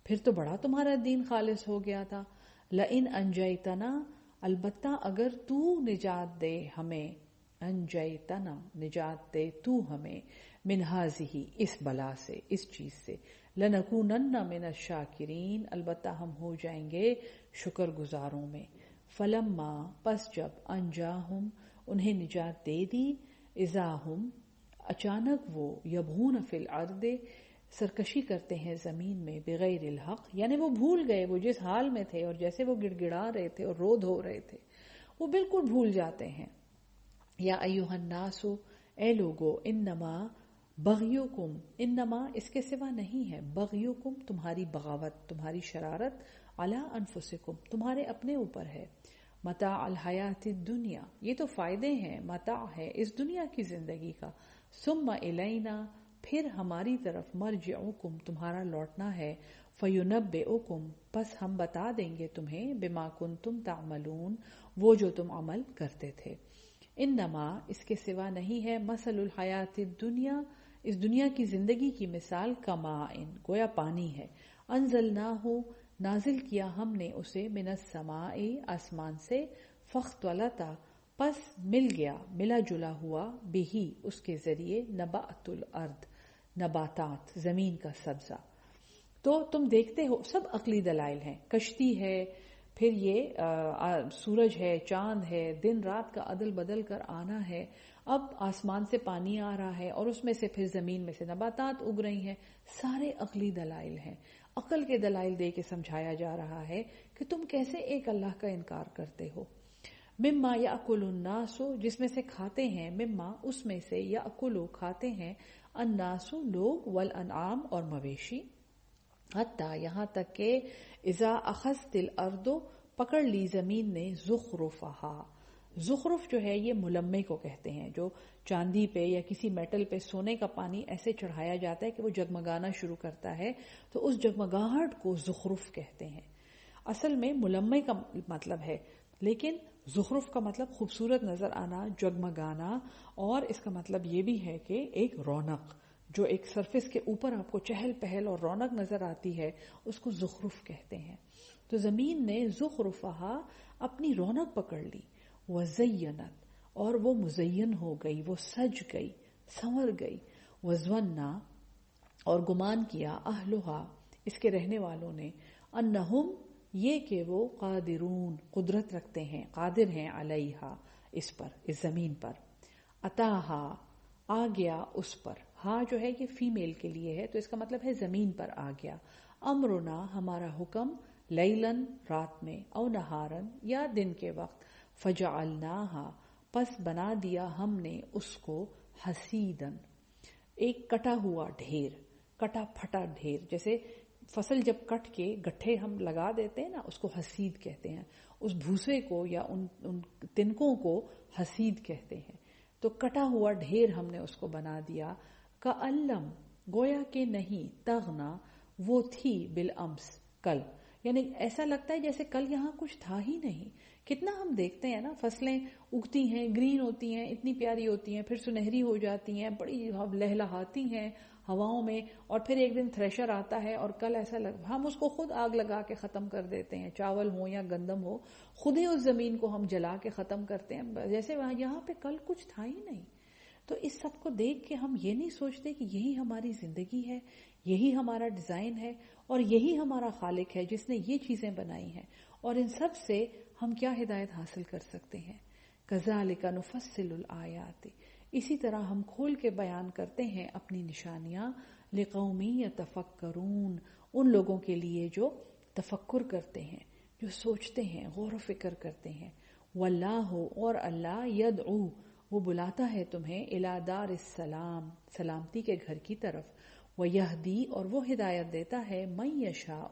پھر تو بڑا تمہارا دین خالص ہو گیا تھا. لئن انجیتنا البتہ اگر تو نجات دے ہمیں، انجیتنا نجات دے تو ہمیں، من ہذہ اس بلا سے، اس چیز سے، لنکونن من الشاکرین البتہ ہم ہو جائیں گے شکر گزاروں میں. فلما پس جب انجاہم انہیں نجات دے دی، اذا ہم اچانک وہ، یبغون فی الارض سرکشی کرتے ہیں زمین میں، بغیر الحق یعنی وہ بھول گئے وہ جس حال میں تھے اور جیسے وہ گڑ گڑا رہے تھے اور رو دھو رہے تھے وہ بالکل بھول جاتے ہیں. یا ایھا الناس اے لوگو، انما بغیکم، انما اس کے سوا نہیں ہے، بغیکم تمہاری بغاوت، تمہاری شرارت، علی انفسکم تمہارے اپنے اوپر ہے. متاع الحیات الدنیا یہ تو فائدے ہیں، متاع ہے اس دنیا کی زندگی کا. ثم الینا پھر ہماری طرف، مرجعکم تمہارا لوٹنا ہے. فینبئکم پس ہم بتا دیں گے تمہیں، بما کنتم تعملون وہ جو تم عمل کرتے تھے. انما اس کے سوا نہیں ہے، مثل الحیات الدنیا اس دنیا کی زندگی کی مثال، کماء گویا پانی ہے، انزلناہ نازل کیا ہم نے اسے، من السماء آسمان سے، فاختلط پس مل گیا، ملا جلا ہوا، بہی اس کے ذریعے، نبات الارض نباتات زمین کا سبزہ. تو تم دیکھتے ہو سب عقلی دلائل ہیں، کشتی ہے، پھر یہ سورج ہے، چاند ہے، دن رات کا عدل بدل کر آنا ہے، اب آسمان سے پانی آ رہا ہے اور اس میں سے پھر زمین میں سے نباتات اگ رہی ہیں، سارے عقلی دلائل ہیں. عقل کے دلائل دے کے سمجھایا جا رہا ہے کہ تم کیسے ایک اللہ کا انکار کرتے ہو. مما یاکل الناس، جس میں سے کھاتے ہیں، مما اس میں سے، یاکلو کھاتے ہیں، الناس لوگ، والانعام اور مویشی، حتی یہاں تک کہ اذا اخذت الارض پکڑ لی زمین نے، زخرفہا. زخرف جو ہے یہ ملمے کو کہتے ہیں، جو چاندی پہ یا کسی میٹل پہ سونے کا پانی ایسے چڑھایا جاتا ہے کہ وہ جگمگانا شروع کرتا ہے، تو اس جگمگاہٹ کو زخرف کہتے ہیں. اصل میں ملمے کا مطلب ہے، لیکن زخرف کا مطلب خوبصورت نظر آنا، جگمگانا، اور اس کا مطلب یہ بھی ہے کہ ایک رونق جو ایک سرفس کے اوپر آپ کو چہل پہل اور رونق نظر آتی ہے، اس کو زخرف کہتے ہیں. تو زمین نے زخرفہا اپنی رونق پکڑ لی، وزینت اور وہ مزین ہو گئی، وہ سج گئی، سنور گئی، وظنّا اور گمان کیا، اہلہا اس کے رہنے والوں نے، انہم یہ کہ وہ، قادرون قدرت رکھتے ہیں، قادر ہیں، علیہا اس پر، اس زمین پر. اتاہا آ گیا اس پر، ہاں جو ہے یہ فیمیل کے لیے ہے تو اس کا مطلب ہے زمین پر آ گیا. امرنا ہمارا حکم، لیلن رات میں، او نہارن یا دن کے وقت، فجعلناہا پس بنا دیا ہم نے اس کو، حسیدن ایک کٹا ہوا ڈھیر، کٹا پھٹا ڈھیر. جیسے فصل جب کٹ کے گٹھے ہم لگا دیتے ہیں نا، اس کو حسید کہتے ہیں. اس بھوسے کو یا ان تنکوں کو حسید کہتے ہیں. تو کٹا ہوا ڈھیر ہم نے اس کو بنا دیا. کَأَلَّمْ گویا کہ نہیں، تغنا وہ تھی، بالامس کل، یعنی ایسا لگتا ہے جیسے کل یہاں کچھ تھا ہی نہیں. کتنا ہم دیکھتے ہیں نا، فصلیں اگتی ہیں، گرین ہوتی ہیں، اتنی پیاری ہوتی ہیں، پھر سنہری ہو جاتی ہیں، بڑی لہلہاتی ہیں ہواؤں میں، اور پھر ایک دن تھریشر آتا ہے اور کل ایسا ہم اس کو خود آگ لگا کے ختم کر دیتے ہیں، چاول ہو یا گندم ہو، خود ہی اس زمین کو ہم جلا کے ختم کرتے ہیں، جیسے یہاں پہ کل کچھ تھا ہی نہیں. تو اس سب کو دیکھ کے ہم یہ نہیں سوچتے کہ یہی ہماری زندگی ہے، یہی ہمارا ڈیزائن ہے، اور یہی ہمارا خالق ہے جس نے یہ چیزیں بنائی ہیں، اور ان سب سے ہم کیا ہدایت حاصل کر سکتے ہیں. کذالک نفصل الآیات اسی طرح ہم کھول کے بیان کرتے ہیں اپنی نشانیاں، لقوم یتفکرون ان لوگوں کے لیے جو تفکر کرتے ہیں، جو سوچتے ہیں، غور و فکر کرتے ہیں. واللہ اور اللہ، یدعو وہ بلاتا ہے تمہیں، الی دار السلام سلامتی کے گھر کی طرف، ویہدی اور وہ ہدایت دیتا ہے، من یشاء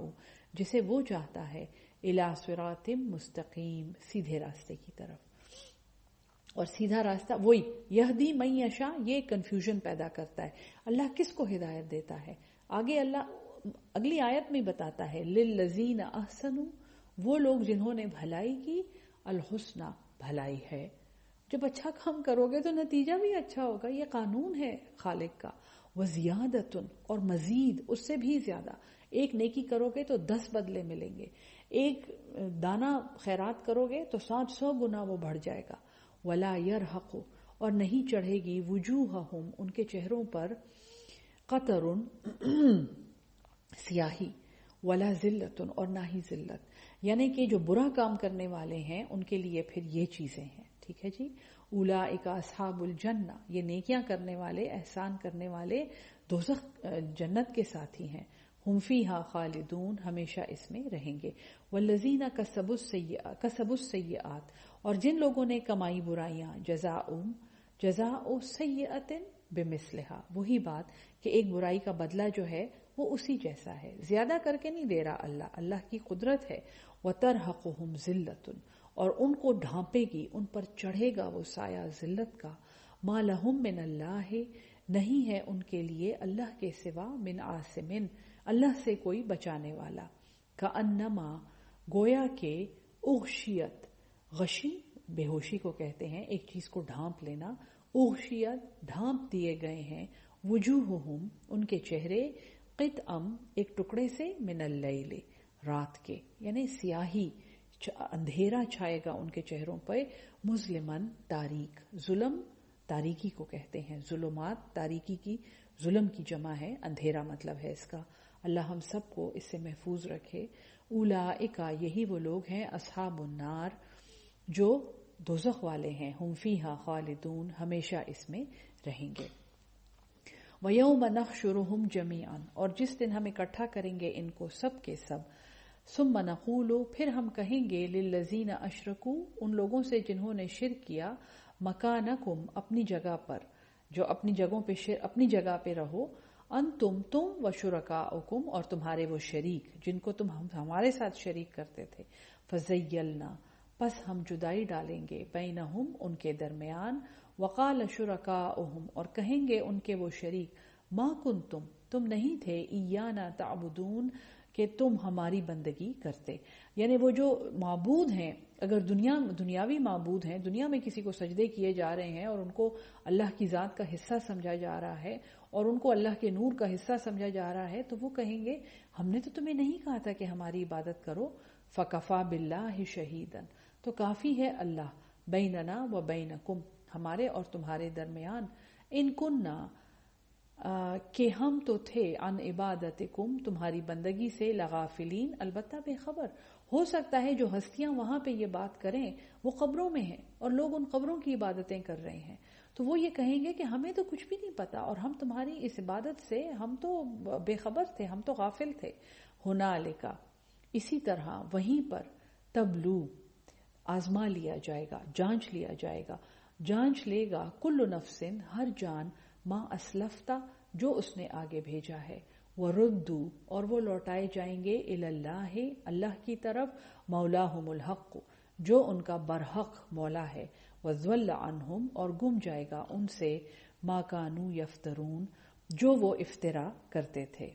جسے وہ چاہتا ہے، الی صراط مستقیم سیدھے راستے کی طرف. اور سیدھا راستہ وہی یہدی من یشاء، یہ کنفیوژن پیدا کرتا ہے. اللہ کس کو ہدایت دیتا ہے؟ آگے اللہ اگلی آیت میں بتاتا ہے، للذین احسنوا وہ لوگ جنہوں نے بھلائی کی، الحسنہ بھلائی ہے. جب اچھا کام کرو گے تو نتیجہ بھی اچھا ہوگا، یہ قانون ہے خالق کا. وزیادتن اور مزید اس سے بھی زیادہ، ایک نیکی کرو گے تو 10 بدلے ملیں گے، ایک دانہ خیرات کرو گے تو 700 گنا وہ بڑھ جائے گا. ولا یرحق اور نہیں چڑھے گی، وجوہہم ان کے چہروں پر، قطر سیاہی، ولا ذلت اور نہ ہی ذلت، یعنی کہ جو برا کام کرنے والے ہیں ان کے لیے پھر یہ چیزیں ہیں. ٹھیک ہے جی. اولئک اصحاب الجنہ یہ نیکیاں کرنے والے، احسان کرنے والے دوزخ جنت کے ساتھی ہیں. ہم فیہا خالدون ہمیشہ اس میں رہیں گے. والذین کسبوا السیئات اور جن لوگوں نے کمائی برائیاں، جزاء سیئۃ بمثلھا وہی بات کہ ایک برائی کا بدلہ جو ہے وہ اسی جیسا ہے، زیادہ کر کے نہیں دے رہا اللہ کی قدرت ہے. وترہقہم ذلۃ اور ان کو ڈھانپے گی، ان پر چڑھے گا وہ سایہ ذلت کا. ما لہم من اللہ نہیں ہے ان کے لیے اللہ کے سوا، من عاصم اللہ سے کوئی بچانے والا. کأنما گویا کہ، اغشیت غشی بے ہوشی کو کہتے ہیں، ایک چیز کو ڈھانپ لینا، اغشیت ڈھانپ دیے گئے ہیں، وجوہہم ان کے چہرے، قطعم ایک ٹکڑے سے، من اللیل رات کے، یعنی سیاہی اندھیرا چھائے گا ان کے چہروں پہ، مظلمن تاریک، ظلم تاریکی کو کہتے ہیں، ظلمات تاریکی کی، ظلم کی جمع ہے، اندھیرا مطلب ہے اس کا. اللہ ہم سب کو اس سے محفوظ رکھے. اولئک یہی وہ لوگ ہیں اصحاب النار جو دوزخ والے ہیں. ہم فیہا خالدون ہمیشہ اس میں رہیں گے. وَيَوْمَ نَحْشُرُهُمْ جَمِيعًا اور جس دن ہم اکٹھا کریں گے ان کو سب کے سب. ثُمَّ نَقُولُ پھر ہم کہیں گے لِلَّذِينَ أَشْرَكُوا ان لوگوں سے جنہوں نے شرک کیا مکانکم اپنی جگہ پر جو اپنی جگہ پہ رہو انتم تم وشرکاؤکم اور تمہارے وہ شریک جن کو تم ہمارے ساتھ شریک کرتے تھے. فَزَيَّلْنَا پس ہم جدائی ڈالیں گے بینہم ان کے درمیان. وقال شرکاؤہم اور کہیں گے ان کے وہ شریک ما کنتم تم نہیں تھے ایانا تعبدون کہ تم ہماری بندگی کرتے. یعنی وہ جو معبود ہیں اگر دنیاوی معبود ہیں دنیا میں کسی کو سجدے کیے جا رہے ہیں اور ان کو اللہ کی ذات کا حصہ سمجھا جا رہا ہے اور ان کو اللہ کے نور کا حصہ سمجھا جا رہا ہے تو وہ کہیں گے ہم نے تو تمہیں نہیں کہا تھا کہ ہماری عبادت کرو. فکفا باللہ شہیدن تو کافی ہے اللہ بیننا و بینکم ہمارے اور تمہارے درمیان. ان کننا کہ ہم تو تھے عن عبادتکم تمہاری بندگی سے لغافلین البتہ بے خبر. ہو سکتا ہے جو ہستیاں وہاں پہ یہ بات کریں وہ قبروں میں ہیں اور لوگ ان قبروں کی عبادتیں کر رہے ہیں تو وہ یہ کہیں گے کہ ہمیں تو کچھ بھی نہیں پتا اور ہم تمہاری اس عبادت سے ہم تو بے خبر تھے ہم تو غافل تھے. ہنالک اسی طرح وہیں پر تبلو آزما لیا جائے گا جانچ لیا جائے گا جانچ لے گا کل نفس ہر جان ما اسلفتا جو اس نے آگے بھیجا ہے. وردو اور وہ لوٹائے جائیں گے اللہ اللہ کی طرف مولاہم الحق جو ان کا برحق مولا ہے. وضل عنہم اور گم جائے گا ان سے ما کانوا یفترون جو وہ افترا کرتے تھے.